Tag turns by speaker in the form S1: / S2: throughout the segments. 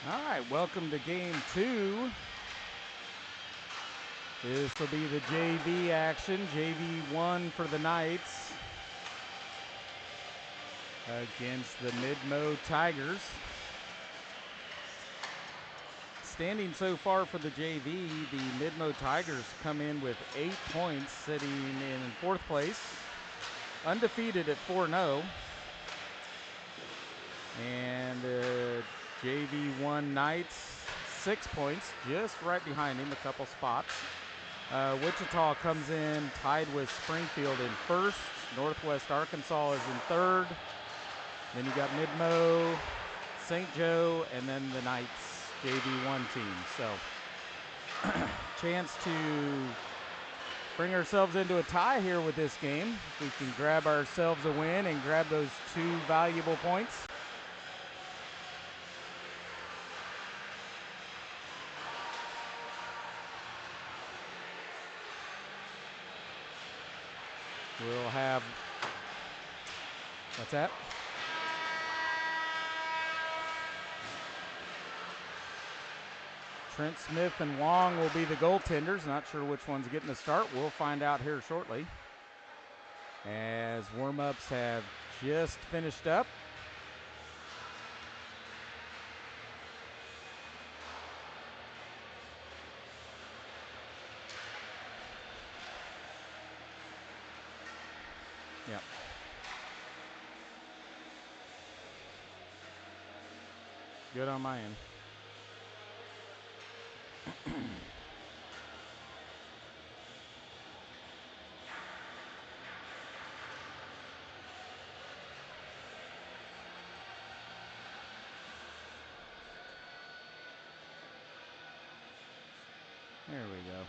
S1: All right, welcome to game 2. This will be the JV action. JV1 for the Knights against the Midmo Tigers. Standing so far for the JV, the Midmo Tigers come in with 8 points, sitting in 4th place, undefeated at 4-0. And JV1 Knights, 6 points, just right behind him, a couple spots. Wichita comes in tied with Springfield in 1st. Northwest Arkansas is in 3rd. Then you got Midmo, St. Joe, and then the Knights JV1 team. So, chance to bring ourselves into a tie here with this game. If we can grab ourselves a win and grab those 2 valuable points. We'll have, what's that? Trent Smith and Wong will be the goaltenders. Not sure which one's getting the start. We'll find out here shortly, as warm-ups have just finished up. Yep. Good on my end. There we go.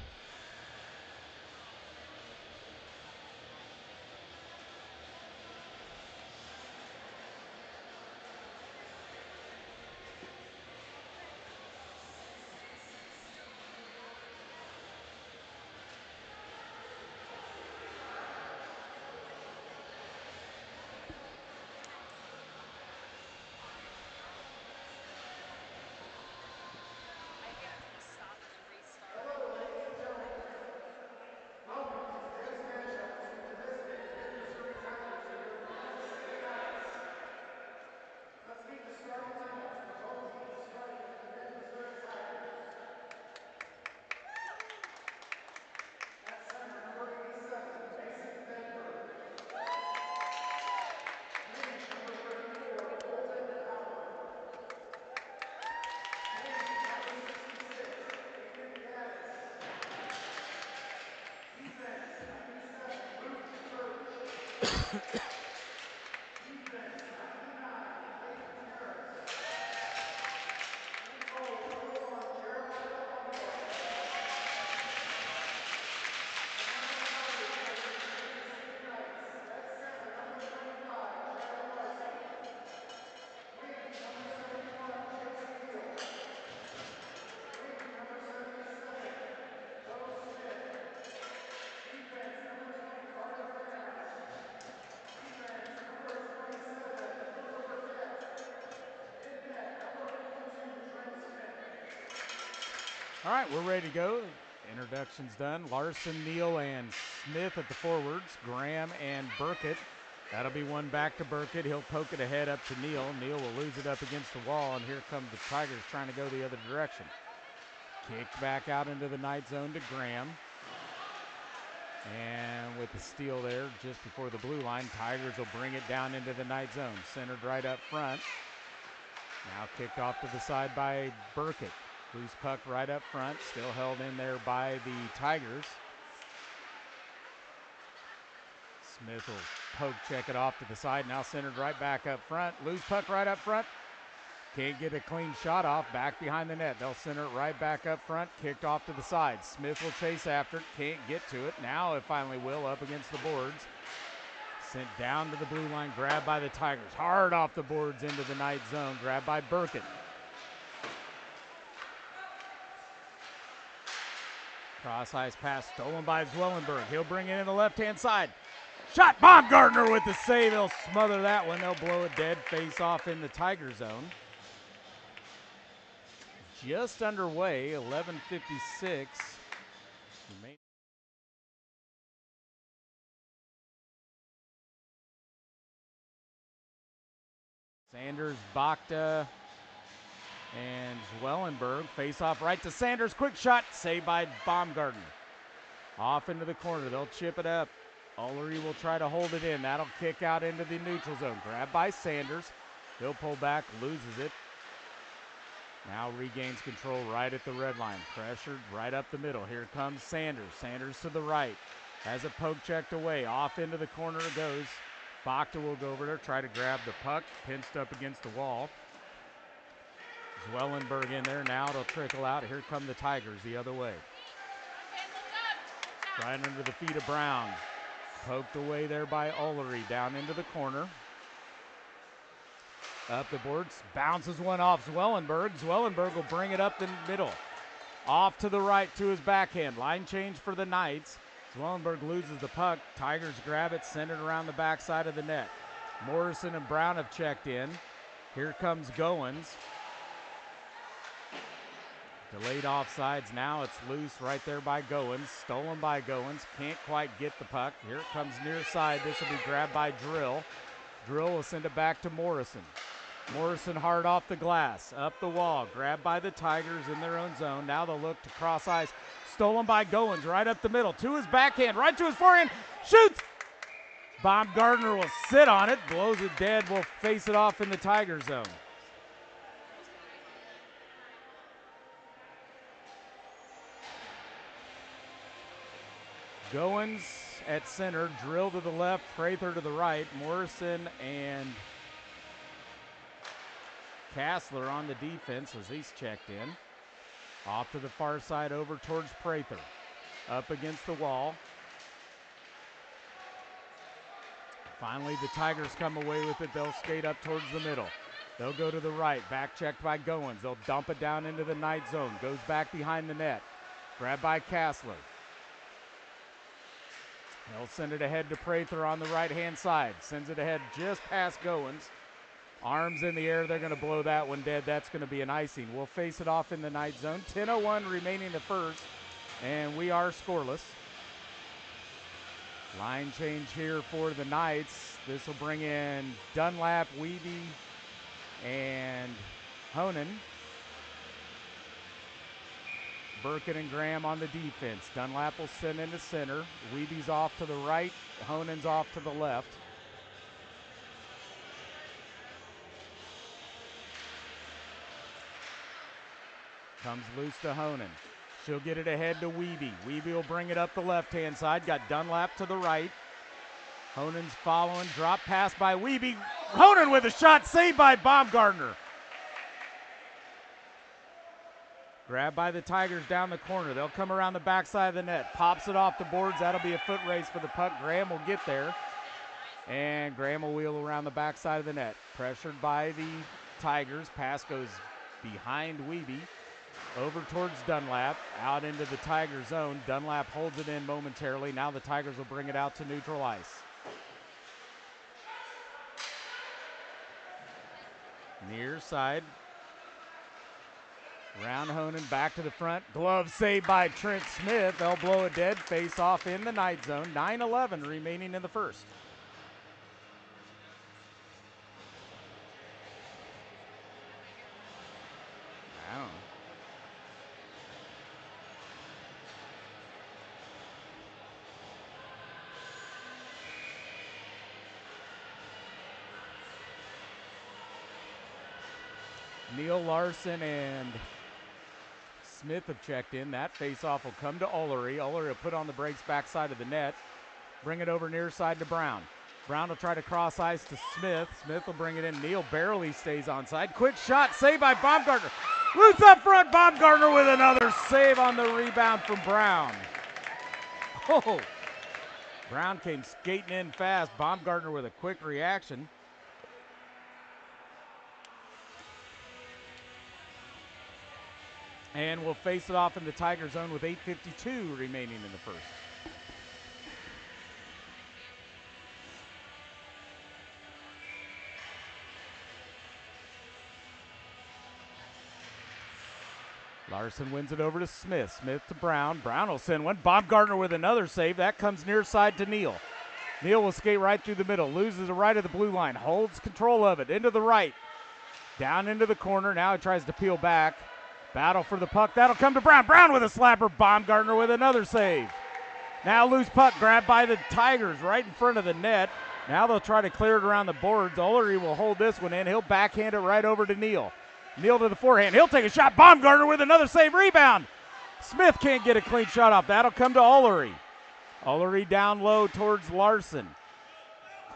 S2: Hello, ladies and gentlemen. Welcome to today's matchup between the Mid-Missouri Tigers and your Kansas City Knights. Let's meet the starting lineups for both teams, starting with the Mid-Missouri Tigers. At center, number 87, Mason Fenberg. Wing, number 34, Colton Howard. Wing, number 66, Aiden Gaddis. Defense, 97, Luke Birch. Defense, 99, Clayton Harris. And goal, number 1, Jeremiah Pomeroy. And now the starters for your Kansas City Knights. At center, number 25, Chad Larson. Wing, number 71, Chase Neal. Wing, number 77, Bo Smith. Defense, number 20, Carter Graham. Defense, number 27, Cooper Burkett. In net, number 42, Trent Smith.
S1: All right, we're ready to go. Introductions done. Larson, Neal, and Smith at the forwards. Graham and Burkett. That'll be one back to Burkett. He'll poke it ahead up to Neal. Neal will lose it up against the wall, and here come the Tigers trying to go the other direction. Kicked back out into the Knight zone to Graham. And with the steal there just before the blue line, Tigers will bring it down into the Knight zone. Centered right up front. Now kicked off to the side by Burkett. Loose puck right up front, still held in there by the Tigers. Smith will poke check it off to the side, now centered right back up front. Loose puck right up front. Can't get a clean shot off, back behind the net. They'll center it right back up front, kicked off to the side. Smith will chase after it, can't get to it. Now it finally will, up against the boards. Sent down to the blue line, grabbed by the Tigers. Hard off the boards into the Knight zone, grabbed by Burkett. Cross ice pass stolen by Zwellenberg. He'll bring it in the left-hand side. Shot, Baumgartner with the save. They'll smother that one. They'll blow it dead, face off in the Tiger zone. just underway, 11:56. Sanders, Bakta, and Zwellenberg face off right to Sanders. Quick shot, saved by Baumgartner. Off into the corner, they'll chip it up. Ullery will try to hold it in. That'll kick out into the neutral zone. Grabbed by Sanders. He'll pull back, loses it. Now regains control right at the red line. Pressured right up the middle. Here comes Sanders. Sanders to the right. Has it poke checked away. Off into the corner it goes. Bakta will go over there, try to grab the puck. Pinched up against the wall. Zwellenberg in there. Now it'll trickle out. Here come the Tigers the other way. Right under the feet of Brown. Poked away there by Ullery. Down into the corner. Up the boards. Bounces one off Zwellenberg. Zwellenberg will bring it up the middle. Off to the right to his backhand. Line change for the Knights. Zwellenberg loses the puck. Tigers grab it, send it around the backside of the net. Morrison and Brown have checked in. Here comes Goins. Delayed offsides. Now it's loose right there by Goins. Stolen by Goins. Can't quite get the puck. Here it comes near side. This will be grabbed by Drill. Drill will send it back to Morrison. Morrison hard off the glass. Up the wall. Grabbed by the Tigers in their own zone. Now they'll look to cross ice. Stolen by Goins right up the middle. To his backhand. Right to his forehand. Shoots! Baumgartner will sit on it. Blows it dead. Will face it off in the Tiger zone. Goins at center, Drill to the left, Prather to the right, Morrison and Kassler on the defense as he's checked in. Off to the far side over towards Prather. Up against the wall. Finally the Tigers come away with it. They'll skate up towards the middle. They'll go to the right, back checked by Goins. They'll dump it down into the Knight zone. Goes back behind the net. Grabbed by Kassler. They'll send it ahead to Prather on the right-hand side. Sends it ahead just past Goins. Arms in the air. They're going to blow that one dead. That's going to be an icing. We'll face it off in the Knight zone. 10:01 remaining the first, and we are scoreless. Line change here for the Knights. This will bring in Dunlap, Wiebe, and Honan. Birkin and Graham on the defense. Dunlap will send into center. Wiebe's off to the right. Honan's off to the left. Comes loose to Honan. She'll get it ahead to Wiebe. Wiebe will bring it up the left-hand side. Got Dunlap to the right. Honan's following. Drop pass by Wiebe. Honan with a shot. Saved by Baumgartner. Grabbed by the Tigers down the corner. They'll come around the backside of the net. Pops it off the boards. That'll be a foot race for the puck. Graham will get there. And Graham will wheel around the backside of the net. Pressured by the Tigers. Pass goes behind Wiebe. Over towards Dunlap. Out into the Tiger zone. Dunlap holds it in momentarily. Now the Tigers will bring it out to neutral ice. Near side. Round Honan back to the front. Glove saved by Trent Smith. They'll blow it dead. Face off in the Knight zone. 9:11 remaining in the first. I don't know. Neil Larson and Smith have checked in. That face-off will come to Ullery. Ullery will put on the brakes backside of the net. Bring it over near side to Brown. Brown will try to cross ice to Smith. Smith will bring it in. Neal barely stays onside. Quick shot, saved by Baumgartner. Loose up front, Baumgartner with another save on the rebound from Brown. Oh, Brown came skating in fast. Baumgartner with a quick reaction. And we'll face it off in the Tiger zone with 8:52 remaining in the first. Larson wins it over to Smith. Smith to Brown. Brown will send one. Baumgartner with another save. That comes near side to Neal. Neal will skate right through the middle. Loses the right of the blue line. Holds control of it. Into the right. Down into the corner. Now he tries to peel back. Battle for the puck. That'll come to Brown. Brown with a slapper. Baumgartner with another save. Now loose puck grabbed by the Tigers right in front of the net. Now they'll try to clear it around the boards. Ullery will hold this one in. He'll backhand it right over to Neal. Neal to the forehand. He'll take a shot. Baumgartner with another save. Rebound. Smith can't get a clean shot off. That'll come to Ullery. Ullery down low towards Larson.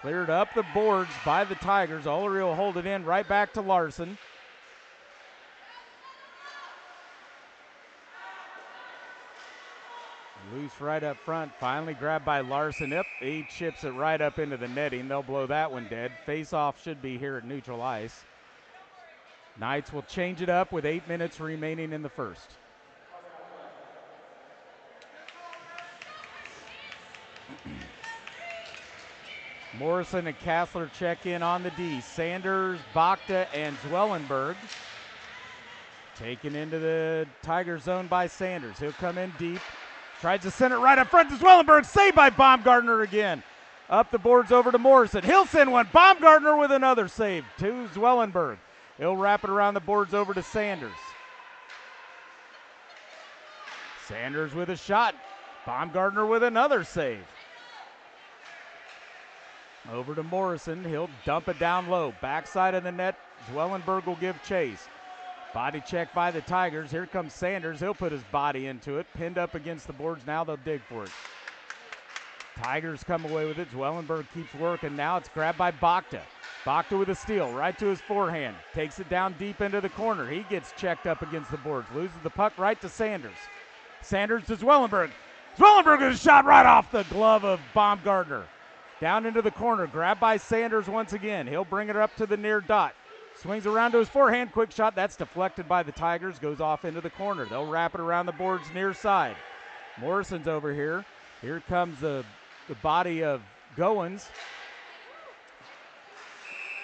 S1: Cleared up the boards by the Tigers. Ullery will hold it in right back to Larson. Loose right up front. Finally grabbed by Larson. Yep, he chips it right up into the netting. They'll blow that one dead. Face-off should be here at neutral ice. Knights will change it up with 8 minutes remaining in the first. Morrison and Kassler check in on the D. Sanders, Bakta, and Zwellenberg. Taken into the Tiger zone by Sanders. He'll come in deep. Tries to send it right up front to Zwellenberg. Saved by Baumgartner again. Up the boards over to Morrison. He'll send one. Baumgartner with another save to Zwellenberg. He'll wrap it around the boards over to Sanders. Sanders with a shot. Baumgartner with another save. Over to Morrison. He'll dump it down low. Backside of the net. Zwellenberg will give chase. Body check by the Tigers. Here comes Sanders. He'll put his body into it. Pinned up against the boards. Now they'll dig for it. Tigers come away with it. Zwellenberg keeps working. Now it's grabbed by Bakta. Bakta with a steal. Right to his forehand. Takes it down deep into the corner. He gets checked up against the boards. Loses the puck right to Sanders. Sanders to Zwellenberg. Zwellenberg with a shot right off the glove of Baumgartner. Down into the corner. Grabbed by Sanders once again. He'll bring it up to the near dot. Swings around to his forehand, quick shot. That's deflected by the Tigers, goes off into the corner. They'll wrap it around the boards near side. Morrison's over here. Here comes the body of Goins.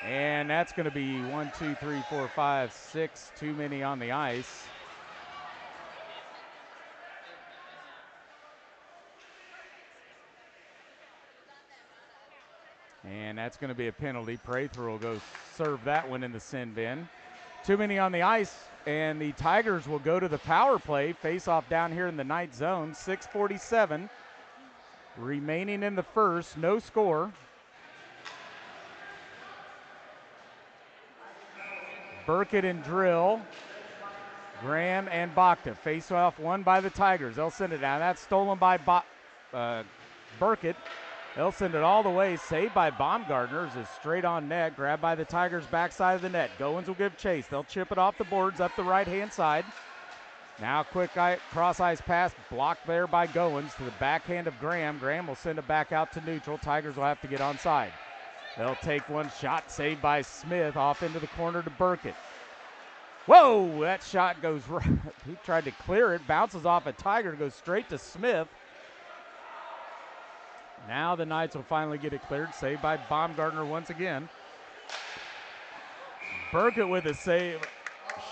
S1: And that's going to be 1, 2, 3, 4, 5, 6, too many on the ice. And that's going to be a penalty. Prather will go serve that one in the sin bin. Too many on the ice, and the Tigers will go to the power play. Face off down here in the night zone. 6:47 remaining in the first. No score. Burkett and Drill. Graham and Bakta. Face off won by the Tigers. They'll send it down. That's stolen by Burkett. They'll send it all the way. Saved by Baumgartner. Is straight on net. Grabbed by the Tigers' backside of the net. Goins will give chase. They'll chip it off the boards up the right-hand side. Now quick cross-ice pass blocked there by Goins to the backhand of Graham. Graham will send it back out to neutral. Tigers will have to get onside. They'll take one shot. Saved by Smith off into the corner to Burkett. Whoa! That shot goes right. He tried to clear it. Bounces off a Tiger. Goes straight to Smith. Now the Knights will finally get it cleared. Saved by Baumgartner once again. Burkett with a save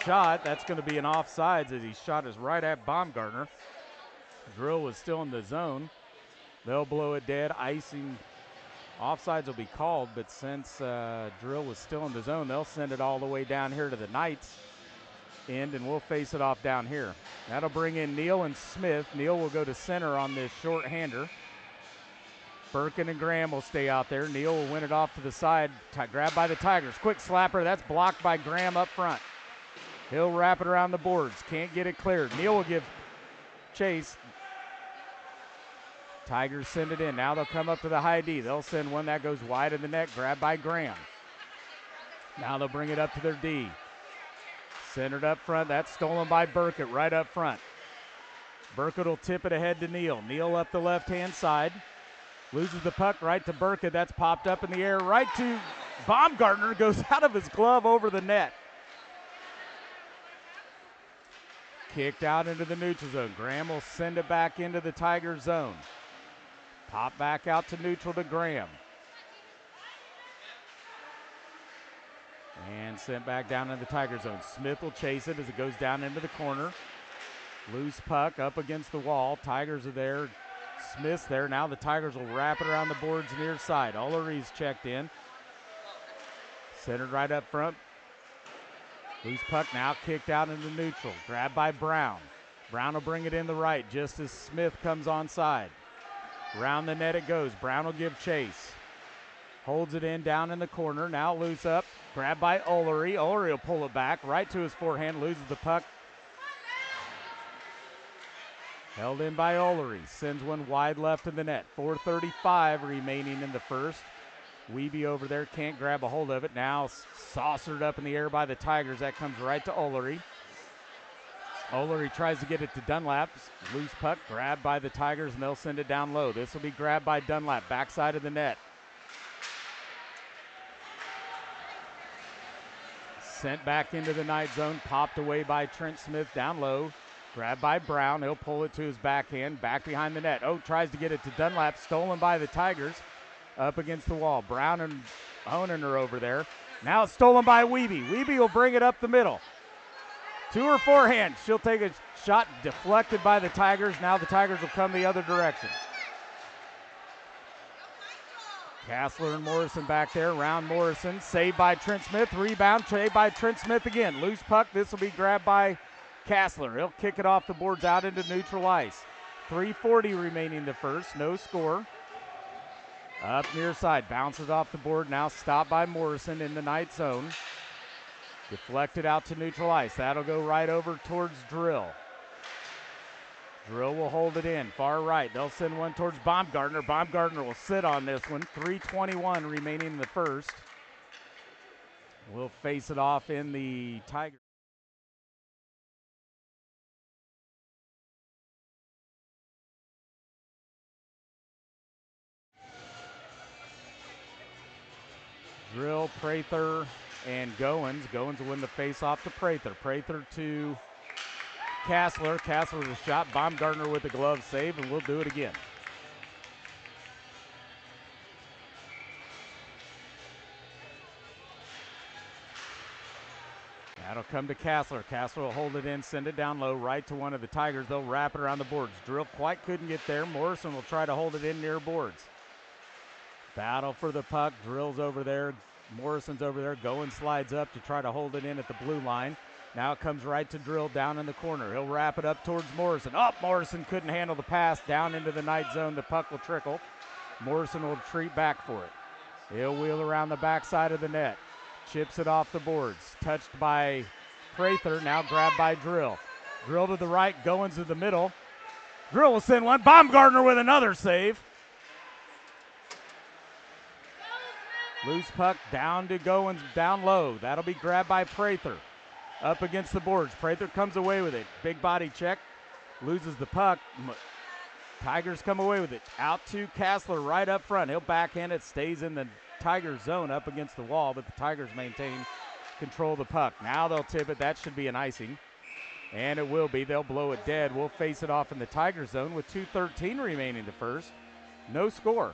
S1: shot. That's going to be an offsides as he shot us right at Baumgartner. Drill was still in the zone. They'll blow it dead. Icing. Offsides will be called, but since Drill was still in the zone, they'll send it all the way down here to the Knights end, and we'll face it off down here. That'll bring in Neal and Smith. Neal will go to center on this short-hander. Birkin and Graham will stay out there. Neal will win it off to the side. Grabbed by the Tigers. Quick slapper. That's blocked by Graham up front. He'll wrap it around the boards. Can't get it cleared. Neal will give chase. Tigers send it in. Now they'll come up to the high D. They'll send one that goes wide of the net. Grabbed by Graham. Now they'll bring it up to their D. Centered up front. That's stolen by Burkett right up front. Burkett will tip it ahead to Neal. Neal up the left-hand side. Loses the puck right to Burkett. That's popped up in the air right to Baumgartner. Goes out of his glove over the net. Kicked out into the neutral zone. Graham will send it back into the Tiger zone. Pop back out to neutral to Graham. And sent back down into the Tiger zone. Smith will chase it as it goes down into the corner. Loose puck up against the wall. Tigers are there. Smith's there. Now the Tigers will wrap it around the boards near side. Ullery's checked in. Centered right up front. Loose puck now kicked out into neutral. Grabbed by Brown. Brown will bring it in the right just as Smith comes onside. Around the net it goes. Brown will give chase. Holds it in down in the corner. Now loose up. Grabbed by Ullery. Ullery will pull it back right to his forehand. Loses the puck. Held in by Ullery. Sends one wide left of the net. 4:35 remaining in the first. Wiebe over there can't grab a hold of it. Now saucered up in the air by the Tigers. That comes right to Ullery. Ullery tries to get it to Dunlap. Loose puck grabbed by the Tigers, and they'll send it down low. This will be grabbed by Dunlap, backside of the net. Sent back into the night zone, popped away by Trent Smith down low. Grabbed by Brown. He'll pull it to his backhand, back behind the net. Oak tries to get it to Dunlap, stolen by the Tigers. Up against the wall. Brown and Honan are over there. Now it's stolen by Wiebe. Wiebe will bring it up the middle. To her forehand. She'll take a shot deflected by the Tigers. Now the Tigers will come the other direction. Kassler and Morrison back there. Round Morrison. Saved by Trent Smith. Rebound. Saved by Trent Smith again. Loose puck. This will be grabbed by Kassler. He'll kick it off the boards out into neutral ice. 3:40 remaining the first. No score. Up near side. Bounces off the board. Now stopped by Morrison in the night zone. Deflected out to neutral ice. That'll go right over towards Drill. Drill will hold it in. Far right. They'll send one towards Baumgartner. Baumgartner will sit on this one. 3:21 remaining in the first. We'll face it off in the Tigers. Drill, Prather, and Goins. Goins will win the face-off to Prather. Prather to Kassler. Kassler with a shot. Baumgartner with a glove save, and we'll do it again. That'll come to Kassler. Kassler will hold it in, send it down low, right to one of the Tigers. They'll wrap it around the boards. Drill quite couldn't get there. Morrison will try to hold it in near boards. Battle for the puck. Drill's over there. Morrison's over there. Goins slides up to try to hold it in at the blue line. Now it comes right to Drill down in the corner. He'll wrap it up towards Morrison. Morrison couldn't handle the pass. Down into the night zone. The puck will trickle. Morrison will retreat back for it. He'll wheel around the backside of the net. Chips it off the boards. Touched by Prather. Now grabbed by Drill. Drill to the right. Goins to the middle. Drill will send one. Baumgartner with another save. Loose puck down to Goins, down low. That'll be grabbed by Prather. Up against the boards. Prather comes away with it. Big body check. Loses the puck. Tigers come away with it. Out to Kassler right up front. He'll backhand it. Stays in the Tigers zone up against the wall, but the Tigers maintain control of the puck. Now they'll tip it. That should be an icing. And it will be. They'll blow it dead. We'll face it off in the Tigers zone with 2:13 remaining the first. No score.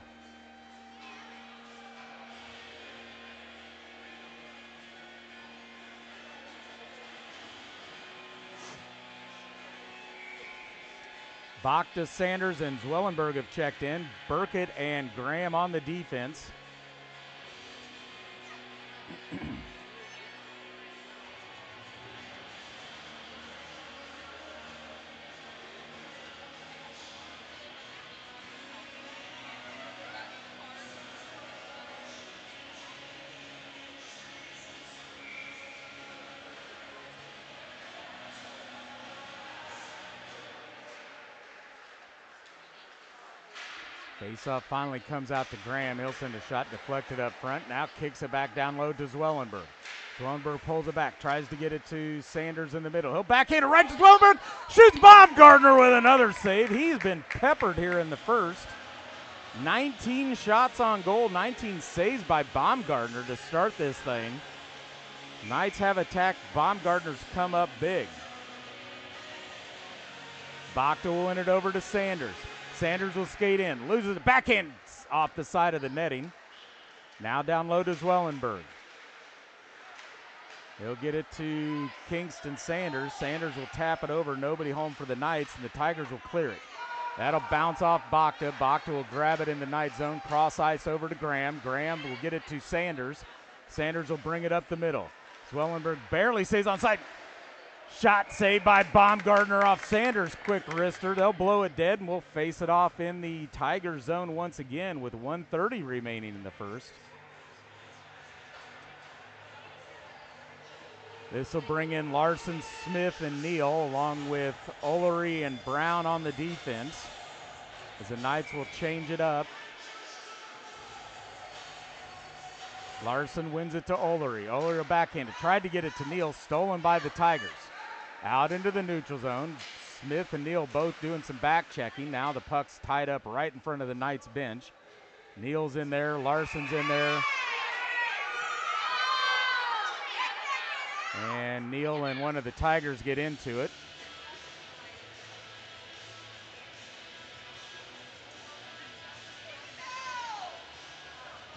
S1: Bachta, Sanders, and Zwellenberg have checked in. Burkett and Graham on the defense. Faceoff finally comes out to Graham. He'll send a shot deflected up front. Now kicks it back down low to Zwellenberg. Zwellenberg pulls it back, tries to get it to Sanders in the middle. He'll backhand it right to Zwellenberg. Shoots Baumgartner with another save. He's been peppered here in the first. 19 shots on goal, 19 saves by Baumgartner to start this thing. Knights have attacked. Baumgartner's come up big. Bachta will win it over to Sanders. Sanders will skate in, loses the backhand off the side of the netting. Now down low to Zwellenberg. He'll get it to Kingston Sanders. Sanders will tap it over. Nobody home for the Knights, and the Tigers will clear it. That'll bounce off Bachta. Bachta will grab it in the Knight zone. Cross ice over to Graham. Graham will get it to Sanders. Sanders will bring it up the middle. Zwellenberg barely stays on side. Shot saved by Baumgartner off Sanders' quick wrister. They'll blow it dead, and we'll face it off in the Tiger zone once again with 1:30 remaining in the first. This will bring in Larson, Smith, and Neal, along with Olery and Brown on the defense, as the Knights will change it up. Larson wins it to Olery. Olery will backhand it. Tried to get it to Neal, stolen by the Tigers. Out into the neutral zone. Smith and Neal both doing some back checking. Now the puck's tied up right in front of the Knights bench. Neal's in there. Larson's in there. And Neal and one of the Tigers get into it.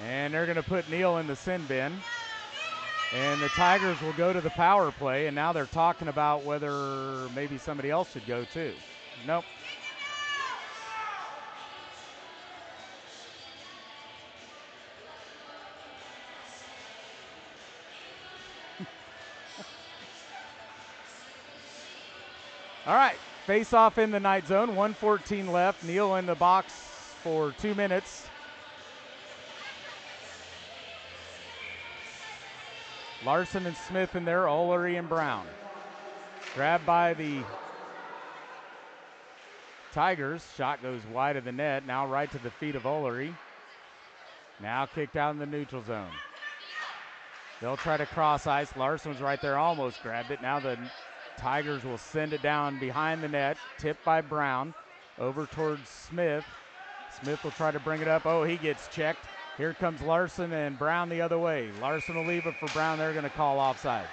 S1: And they're going to put Neal in the sin bin. And the Tigers will go to the power play, and now they're talking about whether maybe somebody else should go too. Nope. All right, face off in the Knight zone, 1:14 left. Neal in the box for 2 minutes. Larson and Smith in there, Olery and Brown. Grabbed by the Tigers. Shot goes wide of the net, now right to the feet of Olery. Now kicked out in the neutral zone. They'll try to cross ice. Larson's right there, almost grabbed it. Now the Tigers will send it down behind the net, tipped by Brown, over towards Smith. Smith will try to bring it up. Oh, he gets checked. Here comes Larson and Brown the other way. Larson will leave it for Brown. They're going to call offsides.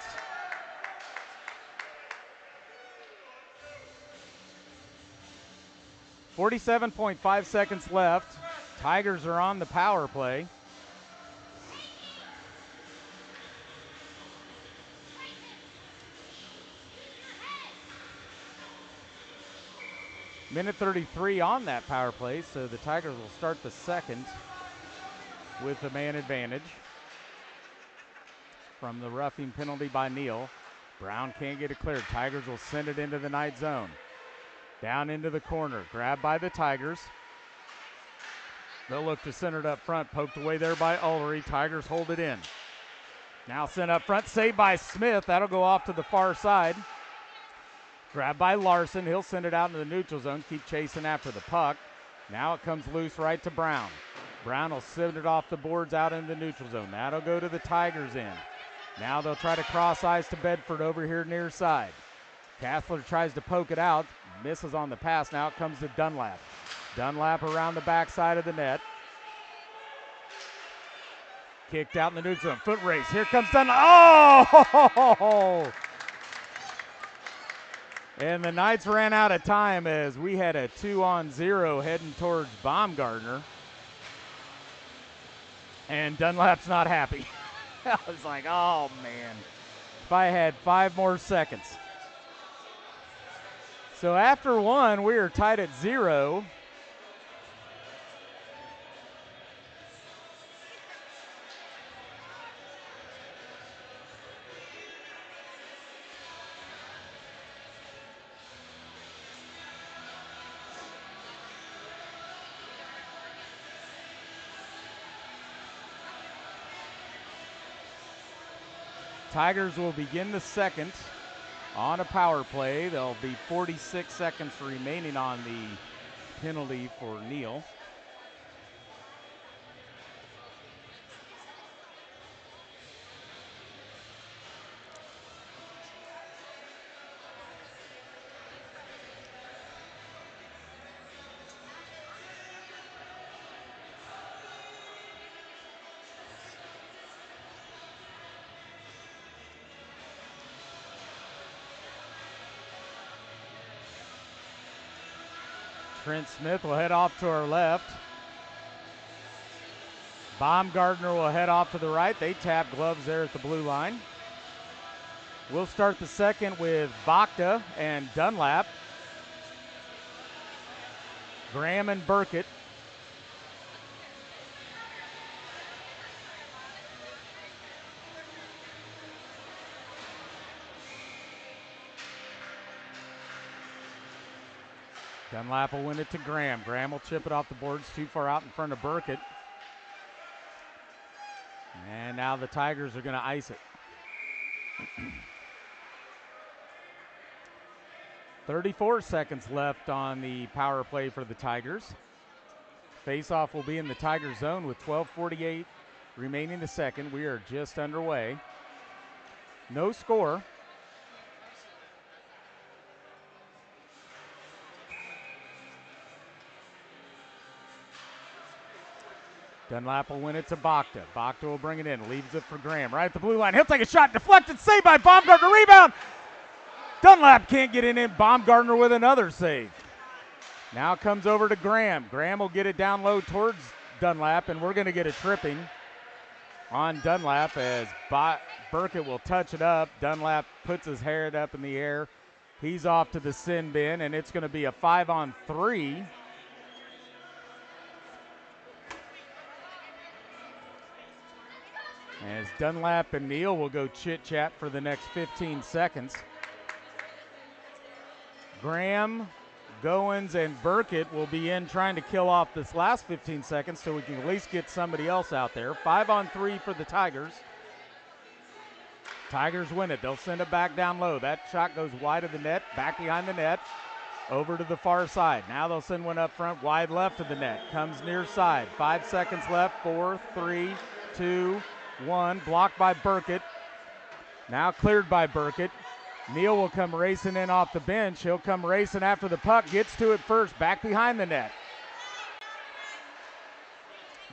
S1: .5 seconds left. Tigers are on the power play. Minute 33 on that power play, so the Tigers will start the second with the man advantage from the roughing penalty by Neal. Brown can't get it cleared. Tigers will send it into the Knight zone. Down into the corner, grabbed by the Tigers. They'll look to center it up front, poked away there by Olery. Tigers hold it in. Now sent up front, saved by Smith. That'll go off to the far side. Grabbed by Larson. He'll send it out into the neutral zone, keep chasing after the puck. Now it comes loose right to Brown. Brown will send it off the boards out in the neutral zone. That'll go to the Tigers end. Now they'll try to cross ice to Bedford over here near side. Kathler tries to poke it out, misses on the pass. Now it comes to Dunlap. Dunlap around the backside of the net. Kicked out in the neutral zone. Foot race. Here comes Dunlap. Oh! And the Knights ran out of time as we had a 2-on-0 heading towards Baumgartner. And Dunlap's not happy. I was like, oh, man. If I had 5 more seconds. So after one, we are tied at 0. Tigers will begin the second on a power play. There'll be 46 seconds remaining on the penalty for Neal. Trent Smith will head off to our left. Baumgartner will head off to the right. They tap gloves there at the blue line. We'll start the second with Bacta and Dunlap. Graham and Burkett. Dunlap will win it to Graham. Graham will chip it off the boards too far out in front of Burkett. And now the Tigers are going to ice it. 34 seconds left on the power play for the Tigers. Face-off will be in the Tiger zone with 12:48 remaining the second. We are just underway. No score. Dunlap will win it to Bacta. Bacta will bring it in, leaves it for Graham. Right at the blue line, he'll take a shot, deflected, saved by Baumgartner, rebound! Dunlap can't get it in, Baumgartner with another save. Now comes over to Graham. Graham will get it down low towards Dunlap, and we're going to get a tripping on Dunlap as Burkett will touch it up. Dunlap puts his head up in the air. He's off to the sin bin, and it's going to be a 5-on-3. As Dunlap and Neal will go chit-chat for the next 15 seconds. Graham, Goins, and Burkett will be in trying to kill off this last 15 seconds so we can at least get somebody else out there. 5-on-3 for the Tigers. Tigers win it. They'll send it back down low. That shot goes wide of the net, back behind the net, over to the far side. Now they'll send one up front, wide left of the net. Comes near side. 5 seconds left. 4, 3, 2, 1. Blocked by Burkett. Now cleared by Burkett. Neal will come racing in off the bench. He'll come racing after the puck. Gets to it first, back behind the net.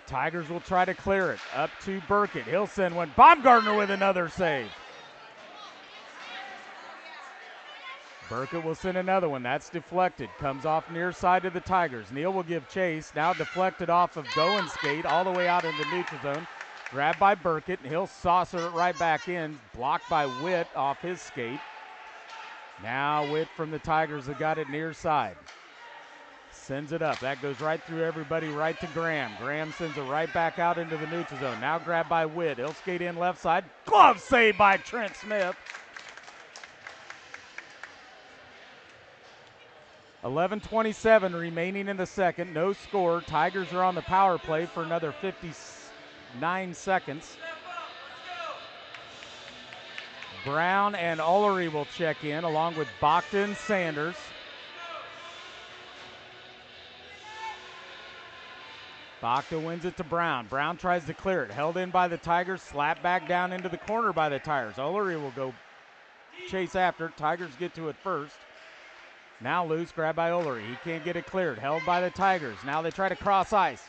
S1: Tigers will try to clear it. Up to Burkett. He'll send one. Baumgartner with another save. Burkett will send another one. That's deflected. Comes off near side of the Tigers. Neal will give chase. Now deflected off of Goins' skate all the way out in the neutral zone. Grabbed by Burkett, and he'll saucer it right back in. Blocked by Witt off his skate. Now Witt from the Tigers have got it near side. Sends it up. That goes right through everybody, right to Graham. Graham sends it right back out into the neutral zone. Now grabbed by Witt. He'll skate in left side. Glove save by Trent Smith. 11:27 remaining in the second. No score. Tigers are on the power play for another 59 seconds. Brown and Ullery will check in along with Bacta and Sanders. Bacta wins it to Brown. Brown tries to clear it. Held in by the Tigers. Slapped back down into the corner by the Tigers. Ullery will go chase after it. Tigers get to it first. Now loose, grabbed by Ullery. He can't get it cleared. Held by the Tigers. Now they try to cross ice.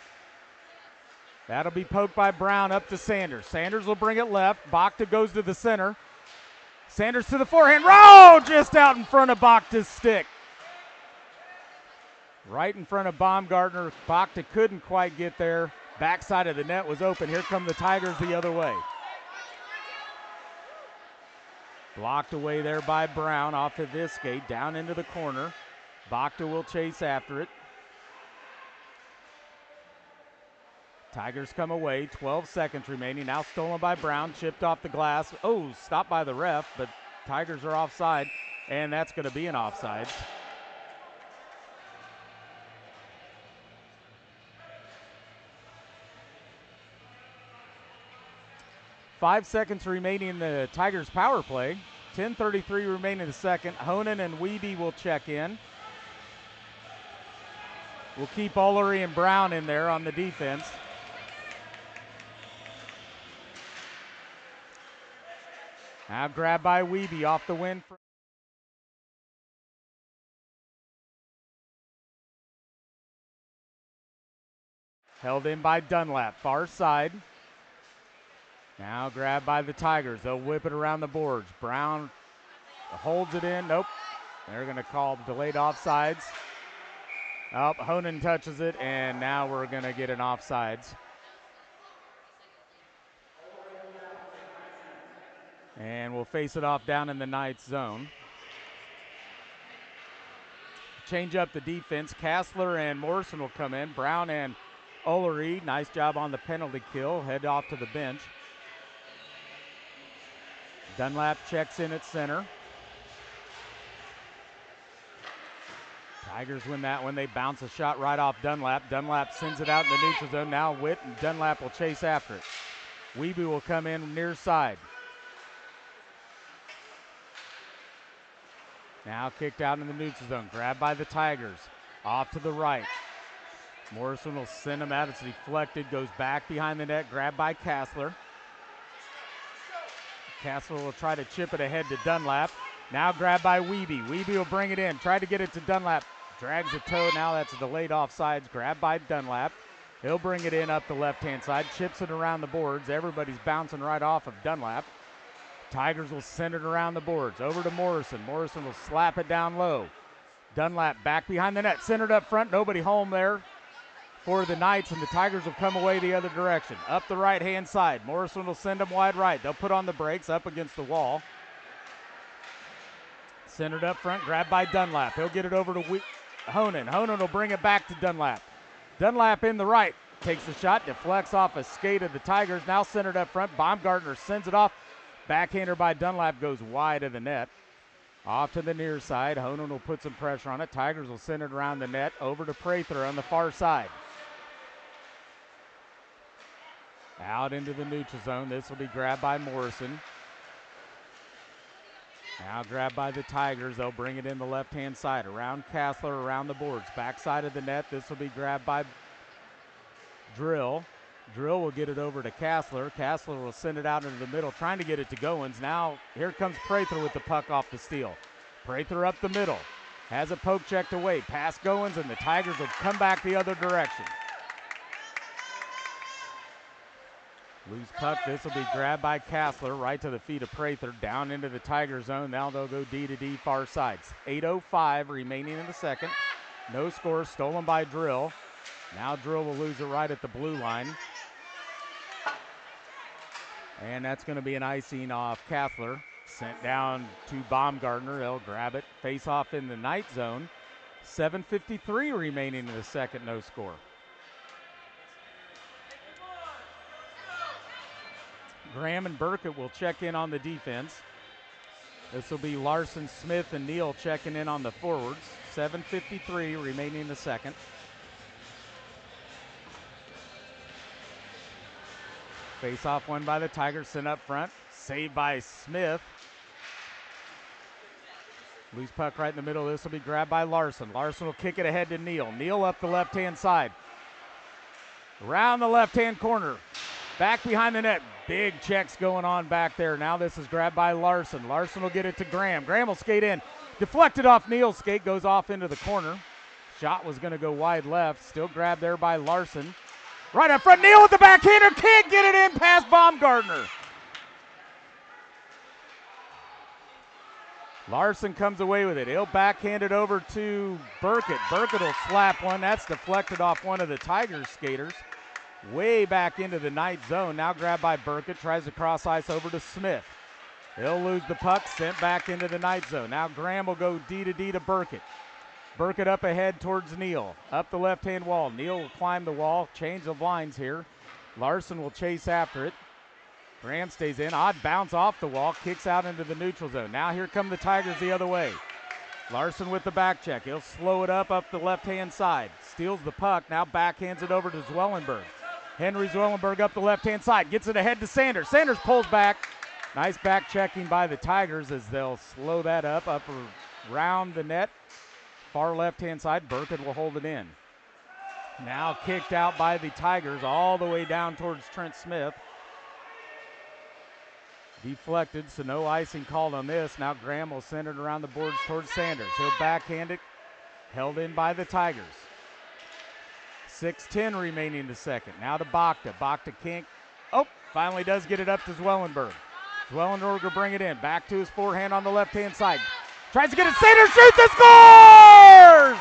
S1: That'll be poked by Brown up to Sanders. Sanders will bring it left. Bacta goes to the center. Sanders to the forehand. Row! Just out in front of Bacta's stick. Right in front of Baumgartner. Bacta couldn't quite get there. Backside of the net was open. Here come the Tigers the other way. Blocked away there by Brown off of this skate. Down into the corner. Bacta will chase after it. Tigers come away. 12 seconds remaining. Now stolen by Brown. Chipped off the glass. Oh, stopped by the ref, but Tigers are offside, and that's going to be an offside. Five seconds remaining in the Tigers power play. 10:33 remaining in the second. Honan and Wiebe will check in. We'll keep Ullery and Brown in there on the defense. Now grabbed by Wiebe off the win. Held in by Dunlap, far side. Now grabbed by the Tigers. They'll whip it around the boards. Brown holds it in. Nope. They're going to call delayed offsides. Oh, Honan touches it, and now we're going to get an offsides. And we'll face it off down in the ninth zone. Change up the defense. Kassler and Morrison will come in. Brown and Ullery, nice job on the penalty kill. Head off to the bench. Dunlap checks in at center. Tigers win that one. They bounce a shot right off Dunlap. Dunlap sends it out in the neutral zone. Now Witt and Dunlap will chase after it. Weeby will come in near side. Now kicked out in the neutral zone. Grabbed by the Tigers. Off to the right. Morrison will send him out. It's deflected. Goes back behind the net. Grabbed by Kassler. Kassler will try to chip it ahead to Dunlap. Now grabbed by Weeby. Weeby will bring it in. Try to get it to Dunlap. Drags a toe. Now that's a delayed offsides. Grabbed by Dunlap. He'll bring it in up the left-hand side. Chips it around the boards. Everybody's bouncing right off of Dunlap. Tigers will send it around the boards. Over to Morrison. Morrison will slap it down low. Dunlap back behind the net. Centered up front. Nobody home there for the Knights, and the Tigers will come away the other direction. Up the right-hand side. Morrison will send them wide right. They'll put on the brakes up against the wall. Centered up front. Grabbed by Dunlap. He'll get it over to Honan. Honan will bring it back to Dunlap. Dunlap in the right. Takes the shot. Deflects off a skate of the Tigers. Now centered up front. Baumgartner sends it off. Backhander by Dunlap goes wide of the net. Off to the near side. Honan will put some pressure on it. Tigers will send it around the net. Over to Prather on the far side. Out into the neutral zone. This will be grabbed by Morrison. Now grabbed by the Tigers. They'll bring it in the left-hand side. Around Kassler, around the boards. Backside of the net. This will be grabbed by Drill. Drill will get it over to Kassler. Kassler will send it out into the middle, trying to get it to Goins. Now here comes Prather with the puck off the steal. Prather up the middle. Has a poke checked away. Pass Goins, and the Tigers will come back the other direction. Loose puck. This will be grabbed by Kassler right to the feet of Prather. Down into the Tiger zone. Now they'll go D to D far sides. 8:05 remaining in the second. No score. Stolen by Drill. Now Drill will lose it right at the blue line. And that's going to be an icing off Kassler. Sent down to Baumgartner. They'll grab it. Face off in the night zone. 7:53 remaining in the second. No score. Graham and Burkett will check in on the defense. This will be Larson, Smith, and Neal checking in on the forwards. 7:53 remaining in the second. Face-off won by the Tigers, sent up front. Saved by Smith. Loose puck right in the middle. This will be grabbed by Larson. Larson will kick it ahead to Neal. Neal up the left-hand side. Around the left-hand corner. Back behind the net. Big checks going on back there. Now this is grabbed by Larson. Larson will get it to Graham. Graham will skate in. Deflected off Neal's skate. Goes off into the corner. Shot was going to go wide left. Still grabbed there by Larson. Right up front. Neal with the backhander. Can't get it in past Baumgartner. Larson comes away with it. He'll backhand it over to Burkett. Burkett will slap one. That's deflected off one of the Tigers skaters. Way back into the night zone. Now grabbed by Burkett. Tries to cross ice over to Smith. He'll lose the puck. Sent back into the night zone. Now Graham will go D to D to Burkett. Burkett up ahead towards Neal. Up the left-hand wall. Neal will climb the wall. Change of lines here. Larson will chase after it. Graham stays in. Odd bounce off the wall. Kicks out into the neutral zone. Now here come the Tigers the other way. Larson with the back check. He'll slow it up the left-hand side. Steals the puck. Now backhands it over to Zwellenberg. Henry Zwellenberg up the left-hand side. Gets it ahead to Sanders. Sanders pulls back. Nice back checking by the Tigers as they'll slow that up around the net. Far left-hand side. Burkett will hold it in. Now kicked out by the Tigers all the way down towards Trent Smith. Deflected, so no icing called on this. Now Graham will send it around the boards towards Sanders. He'll backhand it. Held in by the Tigers. 6:10 remaining in the second. Now to Bakta. Bakta can't. Oh, finally does get it up to Zwellenberg. Zwellenberg will bring it in. Back to his forehand on the left-hand side. Tries to get it. Sanders shoots and scores!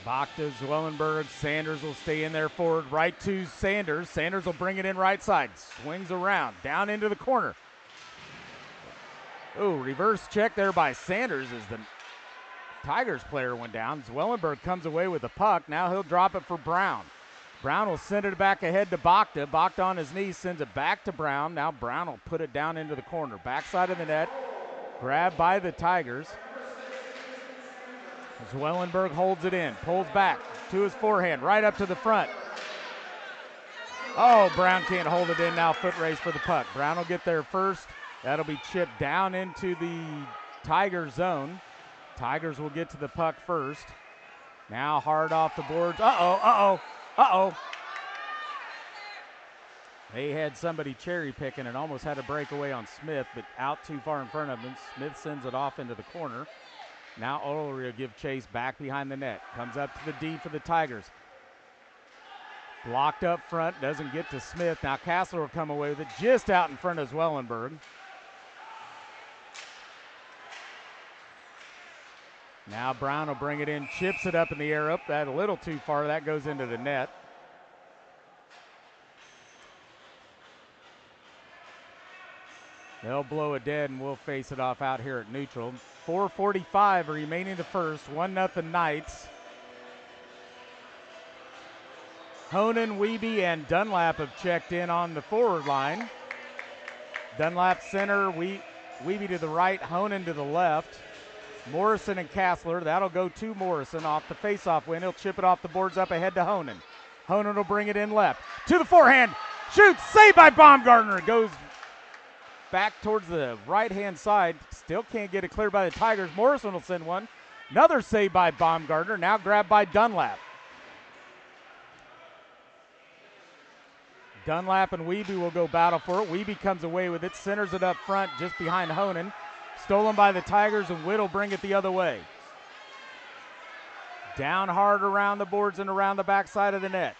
S1: Bakta, Zwellenberg, Sanders will stay in there forward, right to Sanders. Sanders will bring it in right side, swings around, down into the corner. Oh, reverse check there by Sanders as the Tigers player went down. Zwellenberg comes away with the puck. Now he'll drop it for Brown. Brown will send it back ahead to Bakta. Bakta on his knees sends it back to Brown. Now Brown will put it down into the corner. Backside of the net, grabbed by the Tigers. Zwellenberg holds it in, pulls back to his forehand, right up to the front. Oh, Brown can't hold it in now. Foot race for the puck. Brown will get there first. That'll be chipped down into the Tiger zone. Tigers will get to the puck first. Now hard off the boards. Uh-oh. They had somebody cherry picking and almost had a breakaway on Smith, but out too far in front of him. Smith sends it off into the corner. Now Ulrich will give chase back behind the net. Comes up to the D for the Tigers. Blocked up front, doesn't get to Smith. Now Castler will come away with it just out in front of Zwellenberg. Now Brown will bring it in, chips it up in the air, up that a little too far. That goes into the net. They'll blow it dead and we'll face it off out here at neutral. 4:45 remaining the first, 1-0 Knights. Honan, Wiebe, and Dunlap have checked in on the forward line. Dunlap center, Wiebe to the right, Honan to the left. Morrison and Castler, that'll go to Morrison off the face-off win. He'll chip it off the boards up ahead to Honan. Honan will bring it in left. To the forehand, shoots, saved by Baumgartner. It goes back towards the right-hand side. Still can't get it cleared by the Tigers. Morrison will send one. Another save by Baumgartner, now grabbed by Dunlap. Dunlap and Wiebe will go battle for it. Wiebe comes away with it, centers it up front just behind Honan. Stolen by the Tigers, and Witt will bring it the other way. Down hard around the boards and around the backside of the net.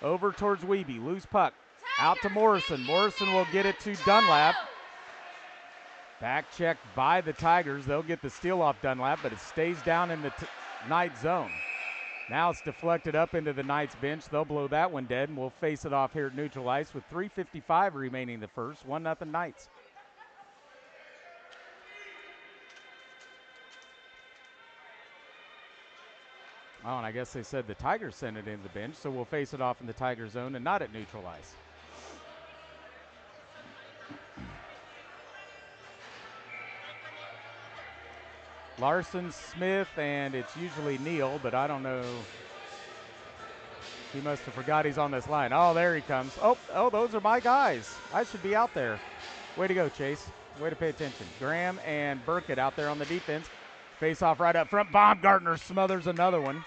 S1: Over towards Wiebe, loose puck. Out to Morrison. Morrison will get it to Dunlap. Back checked by the Tigers. They'll get the steal off Dunlap, but it stays down in the Knight zone. Now it's deflected up into the Knights bench. They'll blow that one dead, and we'll face it off here at neutral ice with 3:55 remaining the first. 1-0 Knights. Oh, and I guess they said the Tigers sent it into the bench, so we'll face it off in the Tiger zone and not at neutral ice. Larson, Smith, and it's usually Neal, but I don't know. He must have forgot he's on this line. Oh, there he comes. Oh, those are my guys. I should be out there. Way to go, Chase. Way to pay attention. Graham and Burkett out there on the defense. Face off right up front. Baumgartner smothers another one.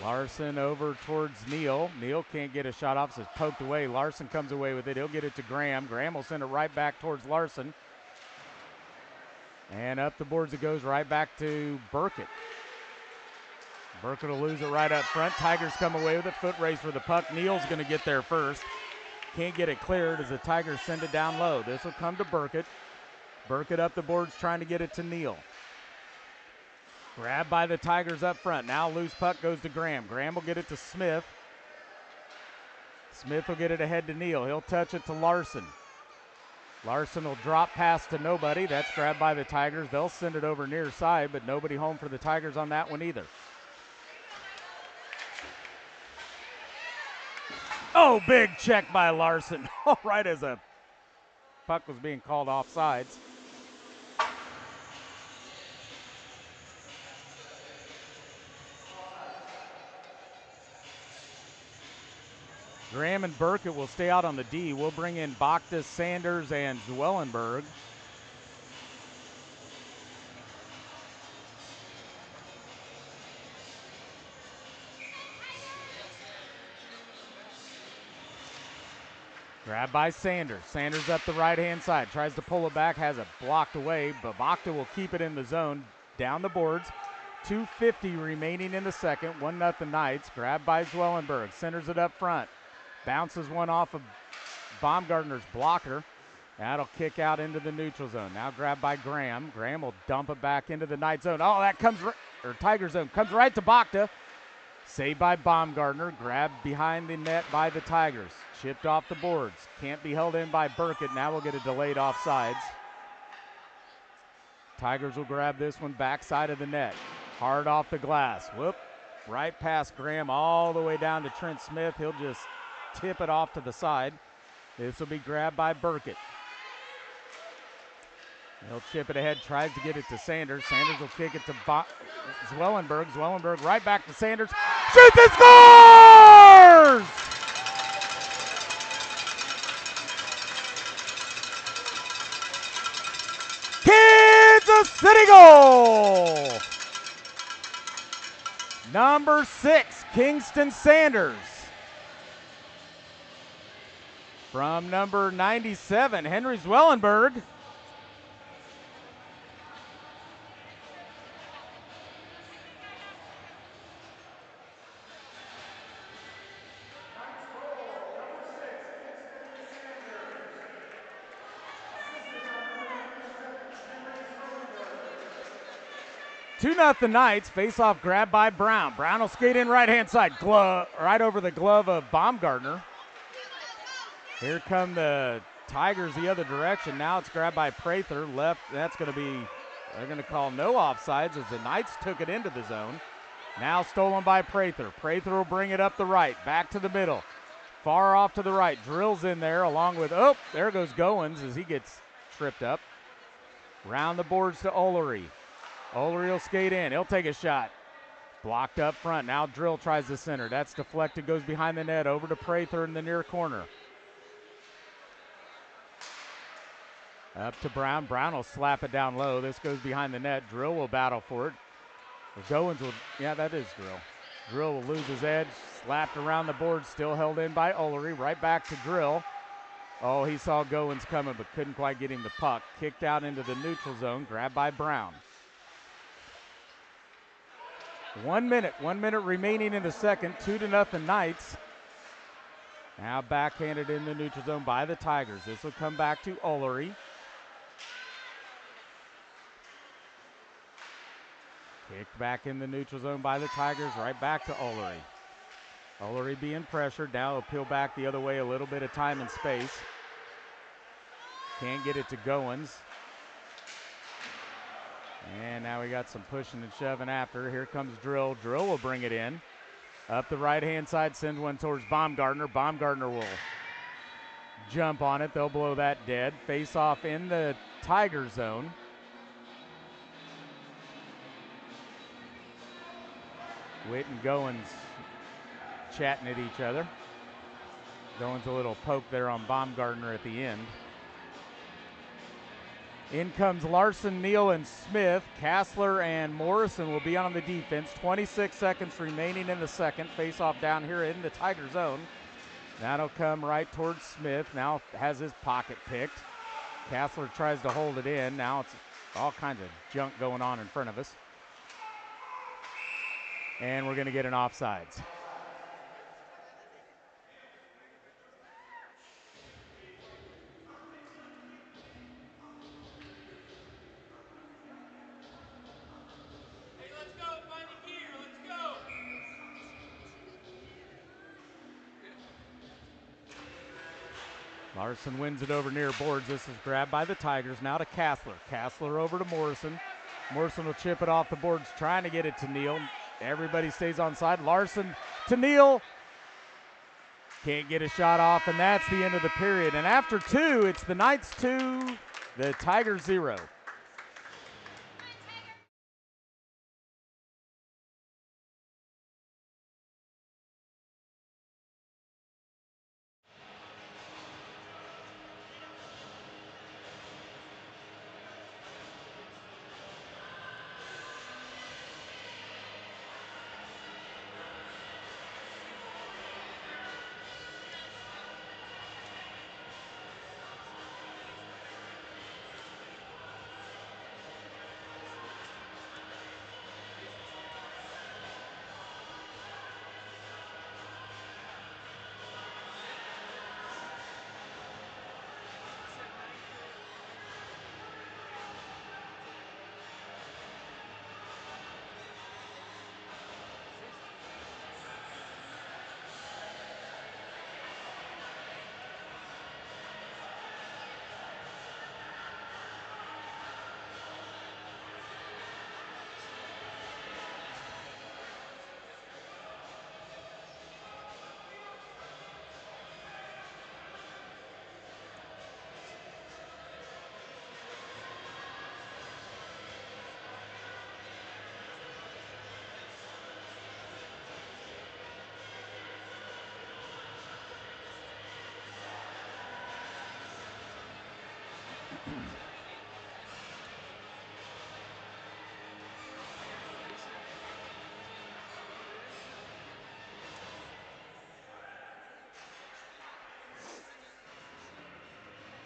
S1: Larson over towards Neal. Neal can't get a shot off, so it's poked away. Larson comes away with it. He'll get it to Graham. Graham will send it right back towards Larson. And up the boards it goes right back to Burkett. Burkett will lose it right up front. Tigers come away with it. Foot race for the puck. Neal's going to get there first. Can't get it cleared as the Tigers send it down low. This will come to Burkett. Burkett up the boards trying to get it to Neal. Grabbed by the Tigers up front. Now loose puck goes to Graham. Graham will get it to Smith. Smith will get it ahead to Neal. He'll touch it to Larson. Larson will drop pass to nobody. That's grabbed by the Tigers. They'll send it over near side, but nobody home for the Tigers on that one either. Oh, big check by Larson. Right as a puck was being called offsides. Graham and Burkett will stay out on the D. We'll bring in Bakta, Sanders, and Zwellenberg. Grabbed by Sanders. Sanders up the right-hand side. Tries to pull it back. Has it blocked away, but Bakta will keep it in the zone. Down the boards. 2:50 remaining in the second. 1-0 Knights. Grabbed by Zwellenberg. Centers it up front. bounces one off of Baumgartner's blocker. That'll kick out into the neutral zone. Now grabbed by Graham. Graham will dump it back into the Knight zone. Oh, that comes, or Tiger zone, comes right to Bacta. Saved by Baumgartner. Grabbed behind the net by the Tigers. Chipped off the boards. Can't be held in by Burkett. Now we'll get a delayed offsides. Tigers will grab this one backside of the net. Hard off the glass. Whoop. Right past Graham all the way down to Trent Smith. He'll just tip it off to the side. This will be grabbed by Burkett. He'll chip it ahead, tries to get it to Sanders. Sanders will kick it to Zwellenberg. Zwellenberg right back to Sanders. Shoots and scores! Kansas City goal! Number 6, Kingston Sanders. From number 97, Henry Zwellenberg. Two 2-0 Knights. Face-off grab by Brown. Brown will skate in right-hand side. Glove right over the glove of Baumgartner. Here come the Tigers the other direction. Now it's grabbed by Prather. Left. That's going to be, they're going to call no offsides as the Knights took it into the zone. Now stolen by Prather. Prather will bring it up the right. Back to the middle. Far off to the right. Drills in there along with, oh, there goes Goins as he gets tripped up. Round the boards to Olery. Olery will skate in. He'll take a shot. Blocked up front. Now Drill tries the center. That's deflected. Goes behind the net. Over to Prather in the near corner. Up to Brown. Brown will slap it down low. This goes behind the net. Drill will battle for it. Goins will, yeah, that is Drill. Drill will lose his edge. Slapped around the board. Still held in by Olery. Right back to Drill. Oh, he saw Goins coming but couldn't quite get him the puck. Kicked out into the neutral zone. Grabbed by Brown. 1 minute remaining in the second. 2-0 Knights. Now backhanded in the neutral zone by the Tigers. This will come back to Olery. Kicked back in the neutral zone by the Tigers. Right back to Olery. Olery being pressured. Now he'll peel back the other way. A little bit of time and space. Can't get it to Goins. And now we got some pushing and shoving after. Here comes Drill. Drill will bring it in. Up the right-hand side, sends one towards Baumgartner. Baumgartner will jump on it. They'll blow that dead. Face off in the Tiger zone. Witt and Goins chatting at each other. Goins a little poke there on Baumgartner at the end. In comes Larson, Neal, and Smith. Kassler and Morrison will be on the defense. 26 seconds remaining in the second. Face off down here in the Tiger zone. That'll come right towards Smith. Now has his pocket picked. Kassler tries to hold it in. Now it's all kinds of junk going on in front of us. And we're going to get an offsides. Larson wins it over near boards. This is grabbed by the Tigers. Now to Kassler. Kassler over to Morrison. Morrison will chip it off the boards, trying to get it to Neal. Everybody stays on side. Larson to Neal. Can't get a shot off, and that's the end of the period. And after 2, it's the Knights 2, the Tigers 0.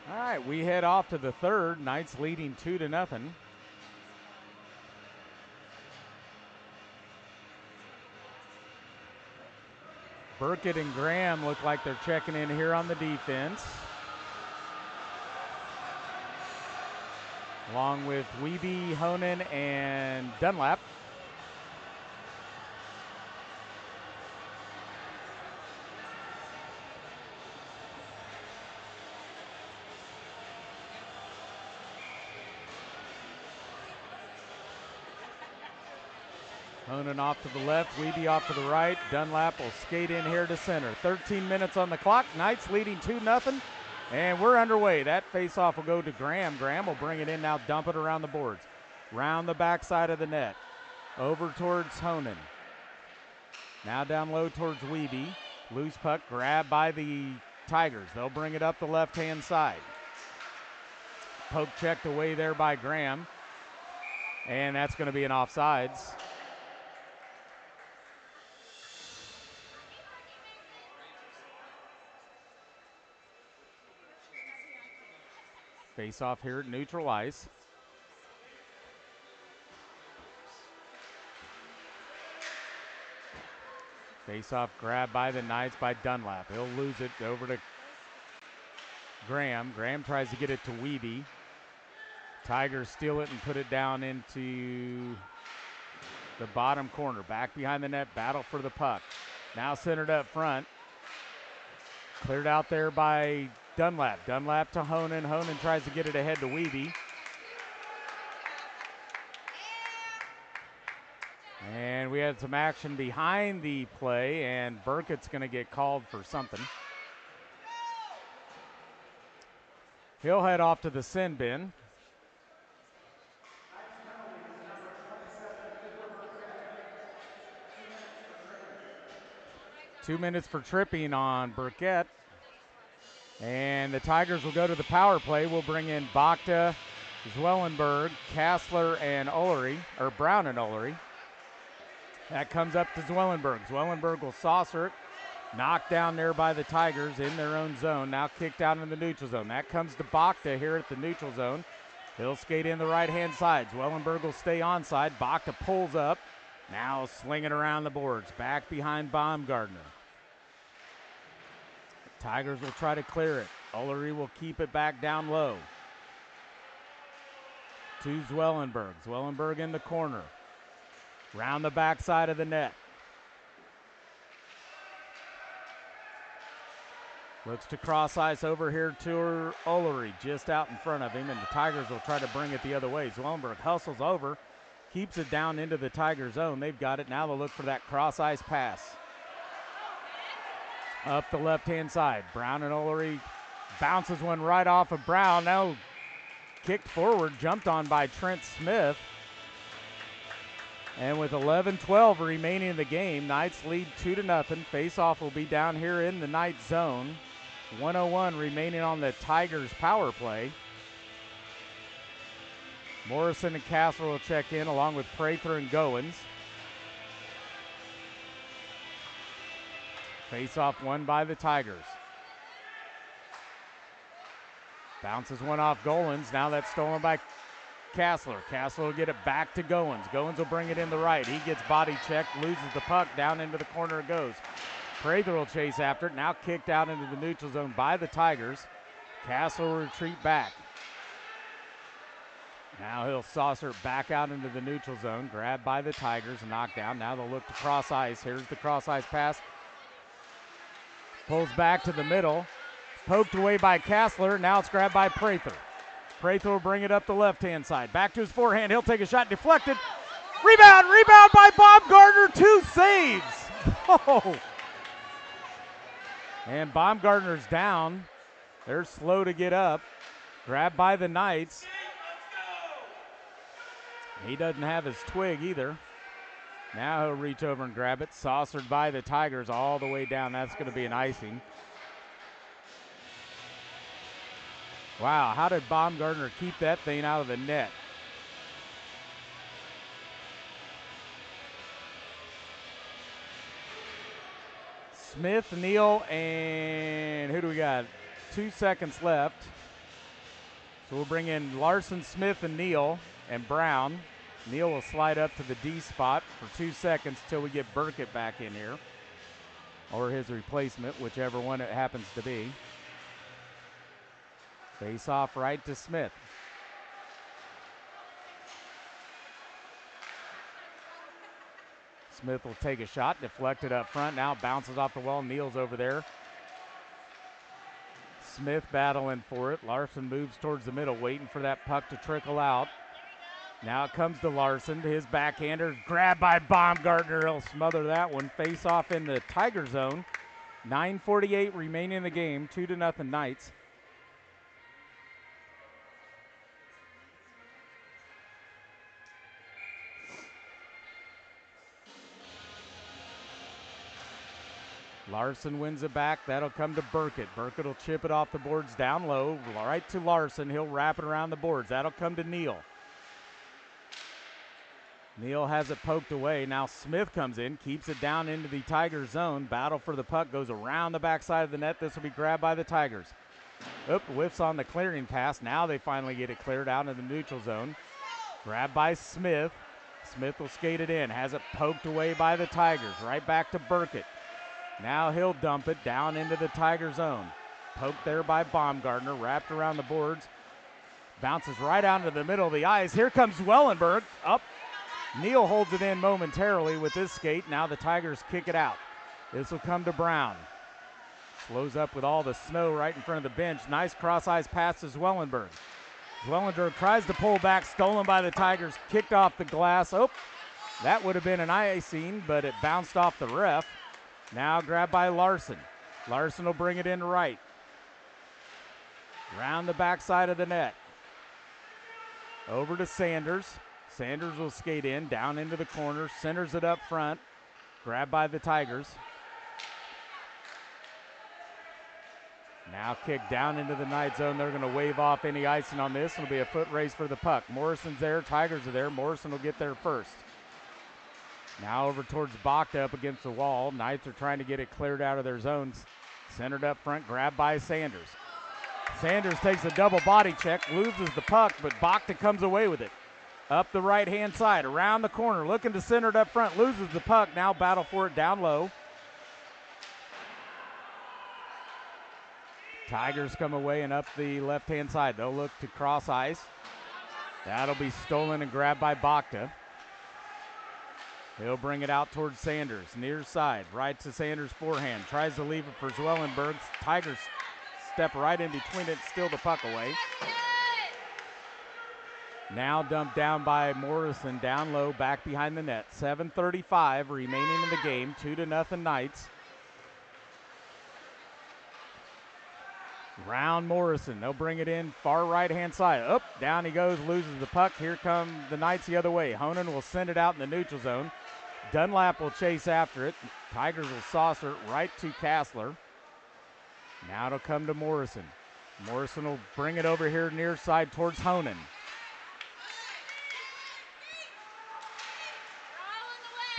S1: All right, we head off to the third. Knights leading 2-0. Burkett and Graham look like they're checking in here on the defense, along with Wiebe, Honan, and Dunlap. Honan off to the left, Wiebe off to the right. Dunlap will skate in here to center. 13 minutes on the clock. Knights leading 2-0, and we're underway. That faceoff will go to Graham. Graham will bring it in now, dump it around the boards. Round the backside of the net. Over towards Honan. Now down low towards Wiebe. Loose puck grabbed by the Tigers. They'll bring it up the left-hand side. Poke checked away there by Graham, and that's going to be an offsides. Face off here at neutral ice. Face off grab by the Knights by Dunlap. He'll lose it over to Graham. Graham tries to get it to Wiebe. Tigers steal it and put it down into the bottom corner. Back behind the net, battle for the puck. Now centered up front. Cleared out there by Dunlap. Dunlap to Honan. Honan tries to get it ahead to Wiebe. And we had some action behind the play, and Burkett's going to get called for something. He'll head off to the sin bin. 2 minutes for tripping on Burkett. And the Tigers will go to the power play. We'll bring in Bakta, Zwellenberg, Kassler, and Ullery, or Brown and Ullery. That comes up to Zwellenberg. Zwellenberg will saucer it. Knocked down there by the Tigers in their own zone. Now kicked out in the neutral zone. That comes to Bakta here at the neutral zone. He'll skate in the right-hand side. Zwellenberg will stay onside. Bakta pulls up. Now slinging around the boards. Back behind Baumgartner. Tigers will try to clear it. Ullery will keep it back down low. To Zwellenberg. Zwellenberg in the corner. Round the backside of the net. Looks to cross ice over here to Ullery, just out in front of him, and the Tigers will try to bring it the other way. Zwellenberg hustles over, keeps it down into the Tiger zone. They've got it. Now they'll look for that cross ice pass. Up the left-hand side. Brown and Ullery bounces one right off of Brown. Now kicked forward, jumped on by Trent Smith. And with 11-12 remaining in the game, Knights lead 2-0. Face-off will be down here in the Knights zone. 1:01 remaining on the Tigers power play. Morrison and Kassler will check in along with Prather and Goins. Face-off won by the Tigers. Bounces one off Goins. Now that's stolen by Kassler. Kassler will get it back to Goins. Goins will bring it in the right. He gets body checked, loses the puck, down into the corner it goes. Prather will chase after it. Now kicked out into the neutral zone by the Tigers. Kassler will retreat back. Now he'll saucer it back out into the neutral zone. Grabbed by the Tigers and knocked down. Now they'll look to cross ice. Here's the cross ice pass. Pulls back to the middle. Poked away by Kassler. Now it's grabbed by Prather. Prather will bring it up the left-hand side. Back to his forehand. He'll take a shot. Deflected. Rebound by Baumgartner. 2 saves. Oh. And Baumgartner's down. They're slow to get up. Grabbed by the Knights. He doesn't have his twig either. Now he'll reach over and grab it. Saucered by the Tigers all the way down. That's going to be an icing. Wow, how did Baumgartner keep that thing out of the net? Smith, Neal, and who do we got? 2 seconds left. So we'll bring in Larson, Smith, and Neal, and Brown. Neal will slide up to the D spot for 2 seconds till we get Burkett back in here, or his replacement, whichever one it happens to be. Face off right to Smith. Smith will take a shot, deflected up front, now bounces off the wall, Neal's over there. Smith battling for it. Larson moves towards the middle, waiting for that puck to trickle out. Now it comes to Larson, his backhander, grabbed by Baumgartner. He'll smother that one. Face off in the Tiger zone. 9:48 remaining in the game, 2-0 Knights. Larson wins it back. That'll come to Burkett. Burkett will chip it off the boards down low, right to Larson. He'll wrap it around the boards. That'll come to Neal. Neal has it poked away. Now Smith comes in, keeps it down into the Tiger zone. Battle for the puck goes around the backside of the net. This will be grabbed by the Tigers. Oop, whiffs on the clearing pass. Now they finally get it cleared out in the neutral zone. Grabbed by Smith. Smith will skate it in. Has it poked away by the Tigers. Right back to Burkett. Now he'll dump it down into the Tiger zone. Poked there by Baumgartner, wrapped around the boards. Bounces right out into the middle of the ice. Here comes Wellenberg. Up. Neal holds it in momentarily with his skate. Now the Tigers kick it out. This will come to Brown. Slows up with all the snow right in front of the bench. Nice cross-ice pass to Wellenberg. Wellenberg tries to pull back, stolen by the Tigers, kicked off the glass. Oh, that would have been an icing, but it bounced off the ref. Now grabbed by Larson. Larson will bring it in right. Round the backside of the net. Over to Sanders. Sanders will skate in, down into the corner, centers it up front. Grabbed by the Tigers. Now kicked down into the Knight zone. They're going to wave off any icing on this. It'll be a foot race for the puck. Morrison's there, Tigers are there. Morrison will get there first. Now over towards Bachta up against the wall. Knights are trying to get it cleared out of their zones. Centered up front, grabbed by Sanders. Sanders takes a double body check, loses the puck, but Bachta comes away with it. Up the right-hand side, around the corner, looking to center it up front, loses the puck. Now battle for it down low. Tigers come away and up the left-hand side. They'll look to cross ice. That'll be stolen and grabbed by Bachta. He'll bring it out towards Sanders, near side, right to Sanders' forehand. Tries to leave it for Zwellenberg. Tigers step right in between it, steal the puck away. Now dumped down by Morrison, down low, back behind the net. 7:35 remaining in the game, 2-0 Knights. Round Morrison, they'll bring it in far right-hand side. Up, down he goes, loses the puck. Here come the Knights the other way. Honan will send it out in the neutral zone. Dunlap will chase after it. Tigers will saucer it right to Kassler. Now it'll come to Morrison. Morrison will bring it over here near side towards Honan.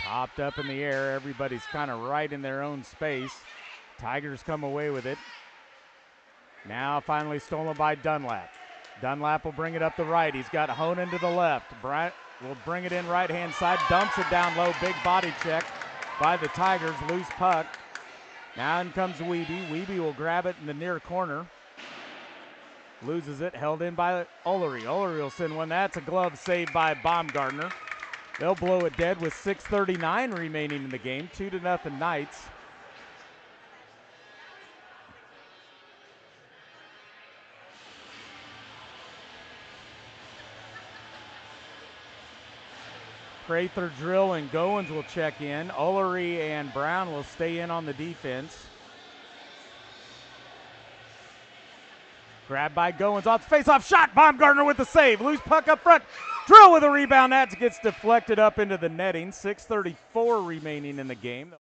S1: Popped up in the air. Everybody's kind of right in their own space. Tigers come away with it. Now finally stolen by Dunlap. Dunlap will bring it up the right. He's got Honan to the left. Bryant will bring it in right-hand side. Dumps it down low. Big body check by the Tigers. Loose puck. Now in comes Wiebe. Wiebe will grab it in the near corner. Loses it. Held in by Ullery. Ullery will send one. That's a glove save by Baumgartner. They'll blow it dead with 6:39 remaining in the game. 2-0 Knights. Prather, Drill, and Goins will check in. Ullery and Brown will stay in on the defense. Grabbed by Goins off the face-off shot. Baumgartner with the save. Loose puck up front. Drill with a rebound. That gets deflected up into the netting. 6:34 remaining in the game.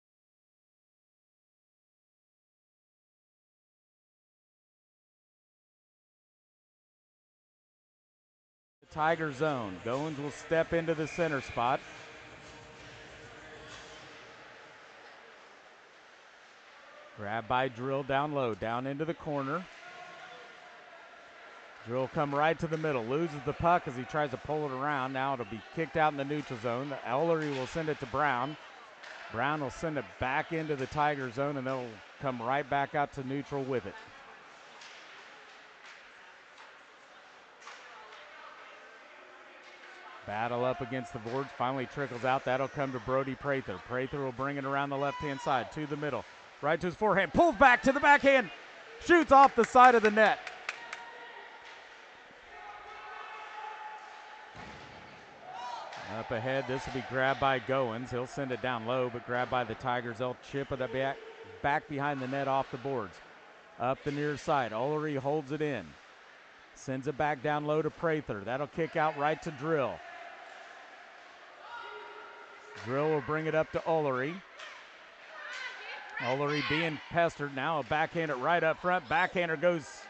S1: Tiger zone. Goins will step into the center spot. Grab by Drill down low, down into the corner. Drill come right to the middle, loses the puck as he tries to pull it around. Now it'll be kicked out in the neutral zone. Ellery will send it to Brown. Brown will send it back into the Tiger zone, and they'll come right back out to neutral with it. Battle up against the boards, finally trickles out. That'll come to Brody Prather. Prather will bring it around the left-hand side to the middle. Right to his forehand, pulls back to the backhand, shoots off the side of the net. Up ahead, this will be grabbed by Goins. He'll send it down low, but grabbed by the Tigers. They'll chip it back behind the net off the boards. Up the near side, Ullery holds it in. Sends it back down low to Prather. That'll kick out right to Drill. Drill will bring it up to Ullery. Ullery being pestered now. A backhander right up front. Backhander goes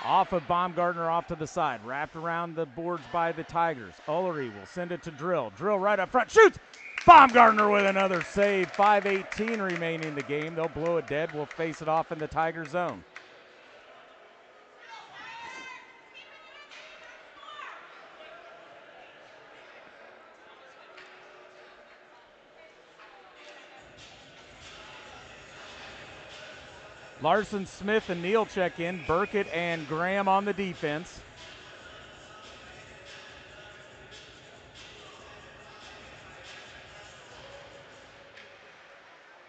S1: off of Baumgartner off to the side. Wrapped around the boards by the Tigers. Ullery will send it to Drill. Drill right up front. Shoots! Baumgartner with another save. 5:18 remaining in the game. They'll blow it dead. We'll face it off in the Tiger zone. Larson, Smith, and Neal check in. Burkett and Graham on the defense.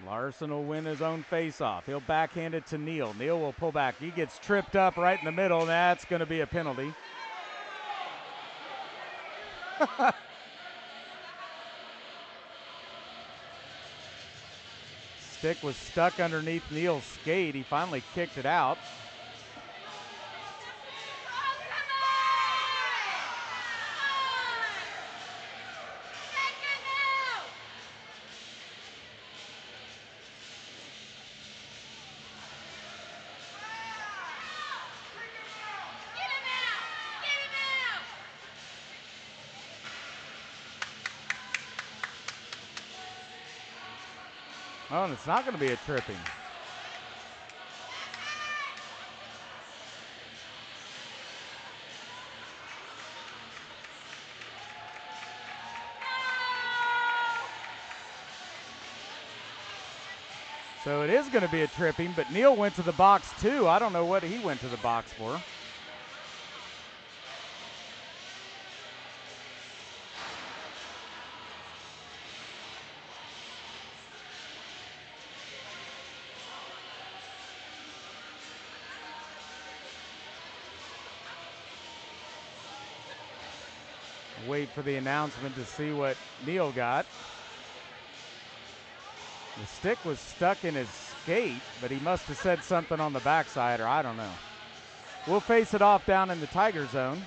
S1: Larson will win his own faceoff. He'll backhand it to Neal. Neal will pull back. He gets tripped up right in the middle. That's going to be a penalty. Stick was stuck underneath Neal's skate. He finally kicked it out. Oh, and it's not going to be a tripping. So it is going to be a tripping, but Neal went to the box too. I don't know what he went to the box for. Wait for the announcement to see what Neal got. The stick was stuck in his skate, but he must have said something on the backside, or I don't know. We'll face it off down in the Tiger zone.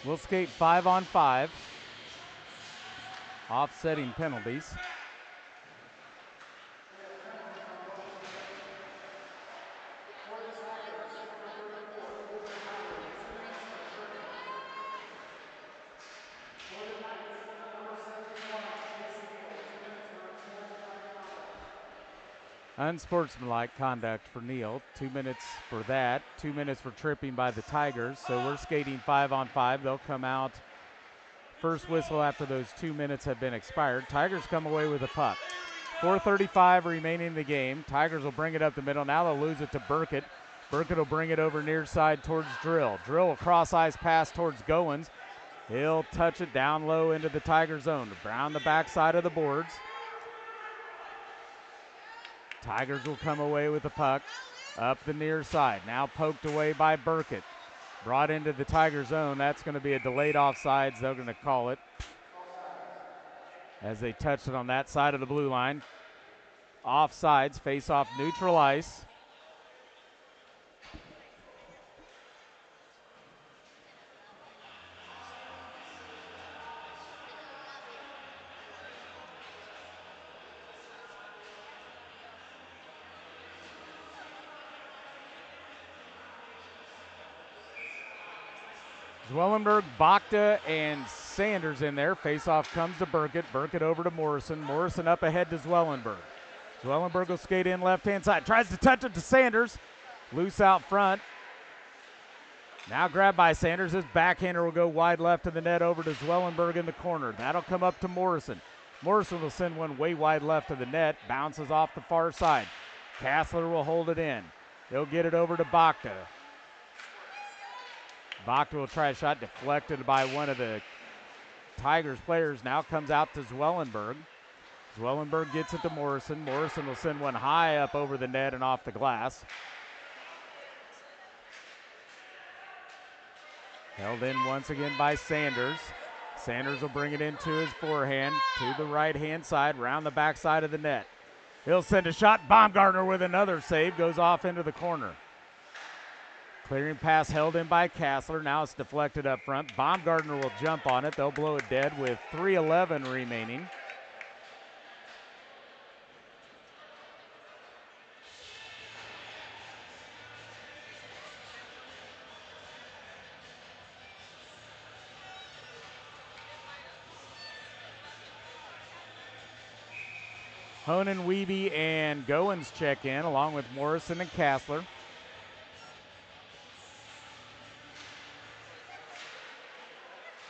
S1: We'll skate 5-on-5. Offsetting penalties.
S2: For the Tigers, number 34, Colton Howard, 2 minutes of tripping. For the Knights, number 71, Mason Neal, 2 minutes for unsportsmanlike conduct.
S1: Unsportsmanlike conduct for Neal. 2 minutes for that. 2 minutes for tripping by the Tigers. So we're skating 5-on-5. They'll come out. First whistle after those 2 minutes have been expired. Tigers come away with a puck. 4:35 remaining in the game. Tigers will bring it up the middle. Now they'll lose it to Burkett. Burkett will bring it over near side towards Drill. Drill will cross ice pass towards Goins. He'll touch it down low into the Tiger zone. Around the backside of the boards. Tigers will come away with the puck up the near side. Now poked away by Burkett. Brought into the Tiger zone. That's going to be a delayed offsides. They're going to call it as they touched it on that side of the blue line. Offsides, face off neutral ice. Zwellenberg, Bakta, and Sanders in there. Face-off comes to Burkett. Burkett over to Morrison. Morrison up ahead to Zwellenberg. Zwellenberg will skate in left-hand side. Tries to touch it to Sanders. Loose out front. Now grabbed by Sanders. His backhander will go wide left of the net over to Zwellenberg in the corner. That'll come up to Morrison. Morrison will send one way wide left of the net. Bounces off the far side. Kassler will hold it in. They'll get it over to Bakta. Bakta will try a shot deflected by one of the Tigers players. Now comes out to Zwellenberg. Zwellenberg gets it to Morrison. Morrison will send one high up over the net and off the glass. Held in once again by Sanders. Sanders will bring it into his forehand to the right-hand side, round the backside of the net. He'll send a shot. Baumgartner with another save, goes off into the corner. Clearing pass held in by Kassler. Now it's deflected up front. Baumgartner will jump on it. They'll blow it dead with 3:11 remaining. Honan, Wiebe, and Goins check in, along with Morrison and Kassler.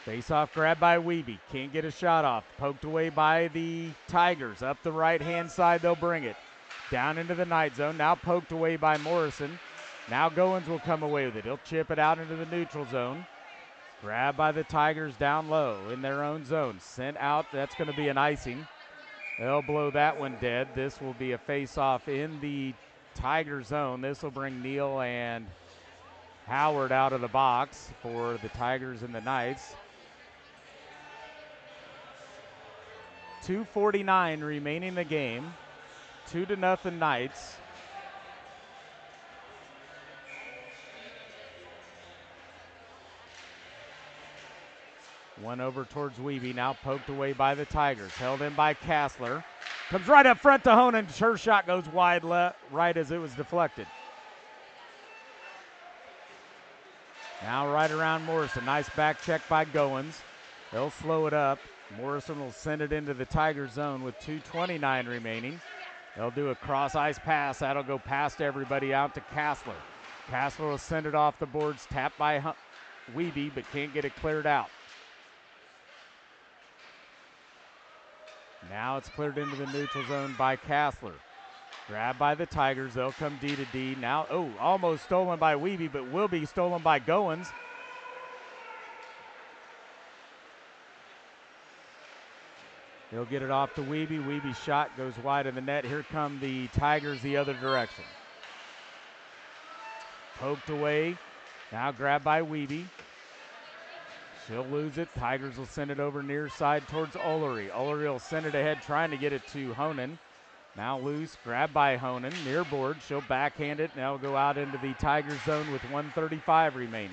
S1: Face-off grab by Wiebe. Can't get a shot off. Poked away by the Tigers. Up the right-hand side, they'll bring it. Down into the night zone. Now poked away by Morrison. Now Goins will come away with it. He'll chip it out into the neutral zone. Grabbed by the Tigers down low in their own zone. Sent out. That's going to be an icing. They'll blow that one dead. This will be a face-off in the Tiger zone. This will bring Neal and Howard out of the box for the Tigers and the Knights. 2:49 remaining in the game. 2-0 Knights. One over towards Wiebe, now poked away by the Tigers. Held in by Kassler. Comes right up front to Honan. Her shot goes wide right as it was deflected. Now right around Morrison. Nice back check by Goins. They'll slow it up. Morrison will send it into the Tiger zone with 2:29 remaining. They'll do a cross ice pass. That'll go past everybody out to Kassler. Kassler will send it off the boards. Tapped by Wiebe, but can't get it cleared out. Now it's cleared into the neutral zone by Kassler. Grabbed by the Tigers. They'll come D to D. Now, almost stolen by Wiebe, but will be stolen by Goins. He'll get it off to Wiebe. Wiebe's shot goes wide of the net. Here come the Tigers the other direction. Poked away. Now grabbed by Wiebe. She'll lose it. Tigers will send it over near side towards Ullery. Ullery will send it ahead, trying to get it to Honan. Now loose, grabbed by Honan, near board. She'll backhand it, and that'll go out into the Tigers zone with 1:35 remaining.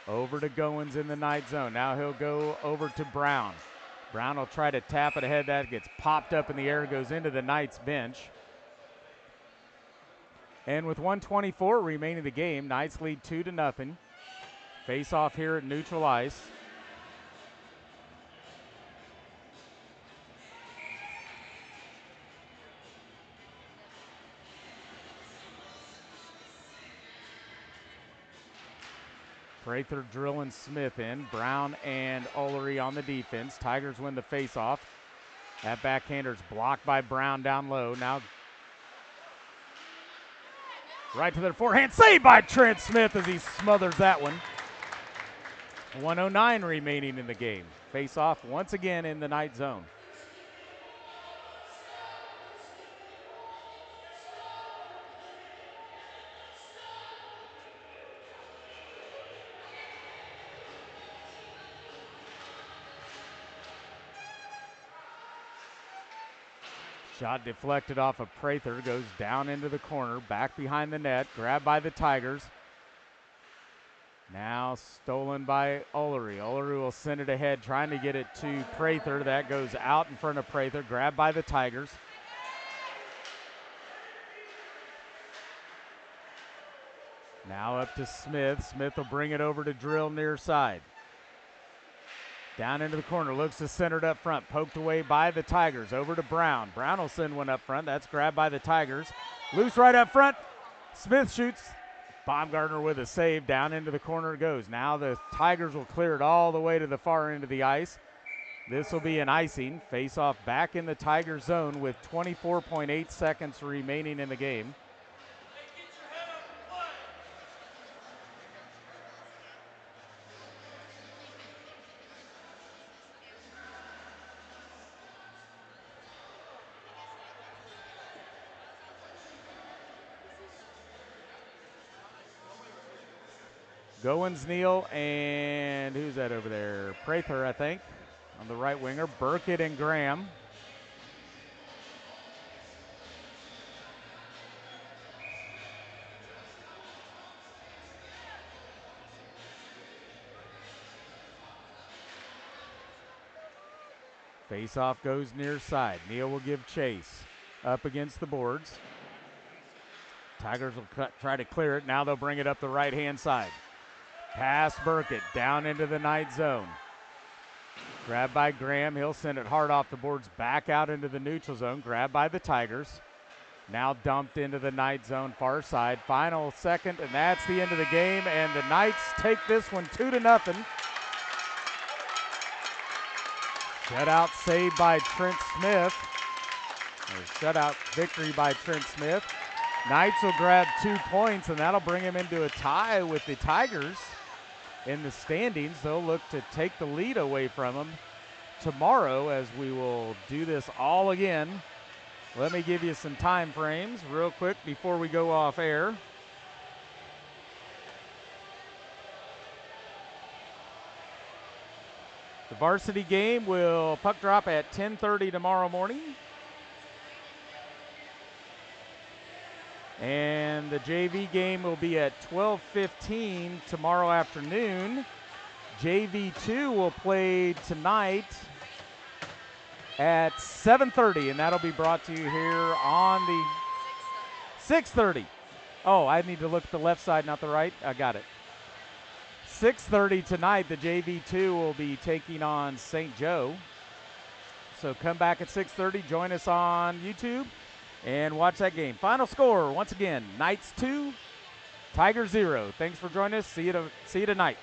S1: Over to Goins in the night zone. Now he'll go over to Brown. Brown will try to tap it ahead. That gets popped up in the air, goes into the Knights bench. And with 1:24 remaining in the game, Knights lead 2-0. Face off here at neutral ice. Prather drilling Smith in. Brown and Ullery on the defense. Tigers win the face-off. That backhander's blocked by Brown down low. Now right to their forehand. Saved by Trent Smith as he smothers that one. 1:09 remaining in the game. Face-off once again in the night zone. Shot deflected off of Prather, goes down into the corner, back behind the net, grabbed by the Tigers. Now stolen by Ullery. Ullery will send it ahead, trying to get it to Prather. That goes out in front of Prather, grabbed by the Tigers. Now up to Smith. Smith will bring it over to Drill near side. Down into the corner, looks to centered up front, poked away by the Tigers. Over to Brown. Brown will send one up front. That's grabbed by the Tigers. Loose right up front. Smith shoots. Baumgartner with a save. Down into the corner it goes. Now the Tigers will clear it all the way to the far end of the ice. This will be an icing. Face-off back in the Tiger zone with 24.8 seconds remaining in the game. Goins, Neal, and who's that over there? Prather, I think, on the right winger. Burkett and Graham. Face-off goes near side. Neal will give chase. Up against the boards. Tigers will try to clear it. Now they'll bring it up the right-hand side. Pass Burkett down into the Knight zone. Grabbed by Graham. He'll send it hard off the boards back out into the neutral zone. Grabbed by the Tigers. Now dumped into the Knight zone far side. Final second, and that's the end of the game. And the Knights take this one 2-0. Shutout save by Trent Smith. Or shutout victory by Trent Smith. Knights will grab 2 points, and that'll bring them into a tie with the Tigers in the standings. They'll look to take the lead away from them tomorrow as we will do this all again. Let me give you some time frames real quick before we go off air. The varsity game will puck drop at 10:30 tomorrow morning. And the JV game will be at 12:15 tomorrow afternoon. JV2 will play tonight at 7:30, and that'll be brought to you here on the 6:30. Oh, I need to look at the left side, not the right. I got it. 6:30 tonight, the JV2 will be taking on St. Joe. So come back at 6:30, join us on YouTube, and watch that game. Final score, once again, Knights 2, Tigers 0. Thanks for joining us. See you tonight.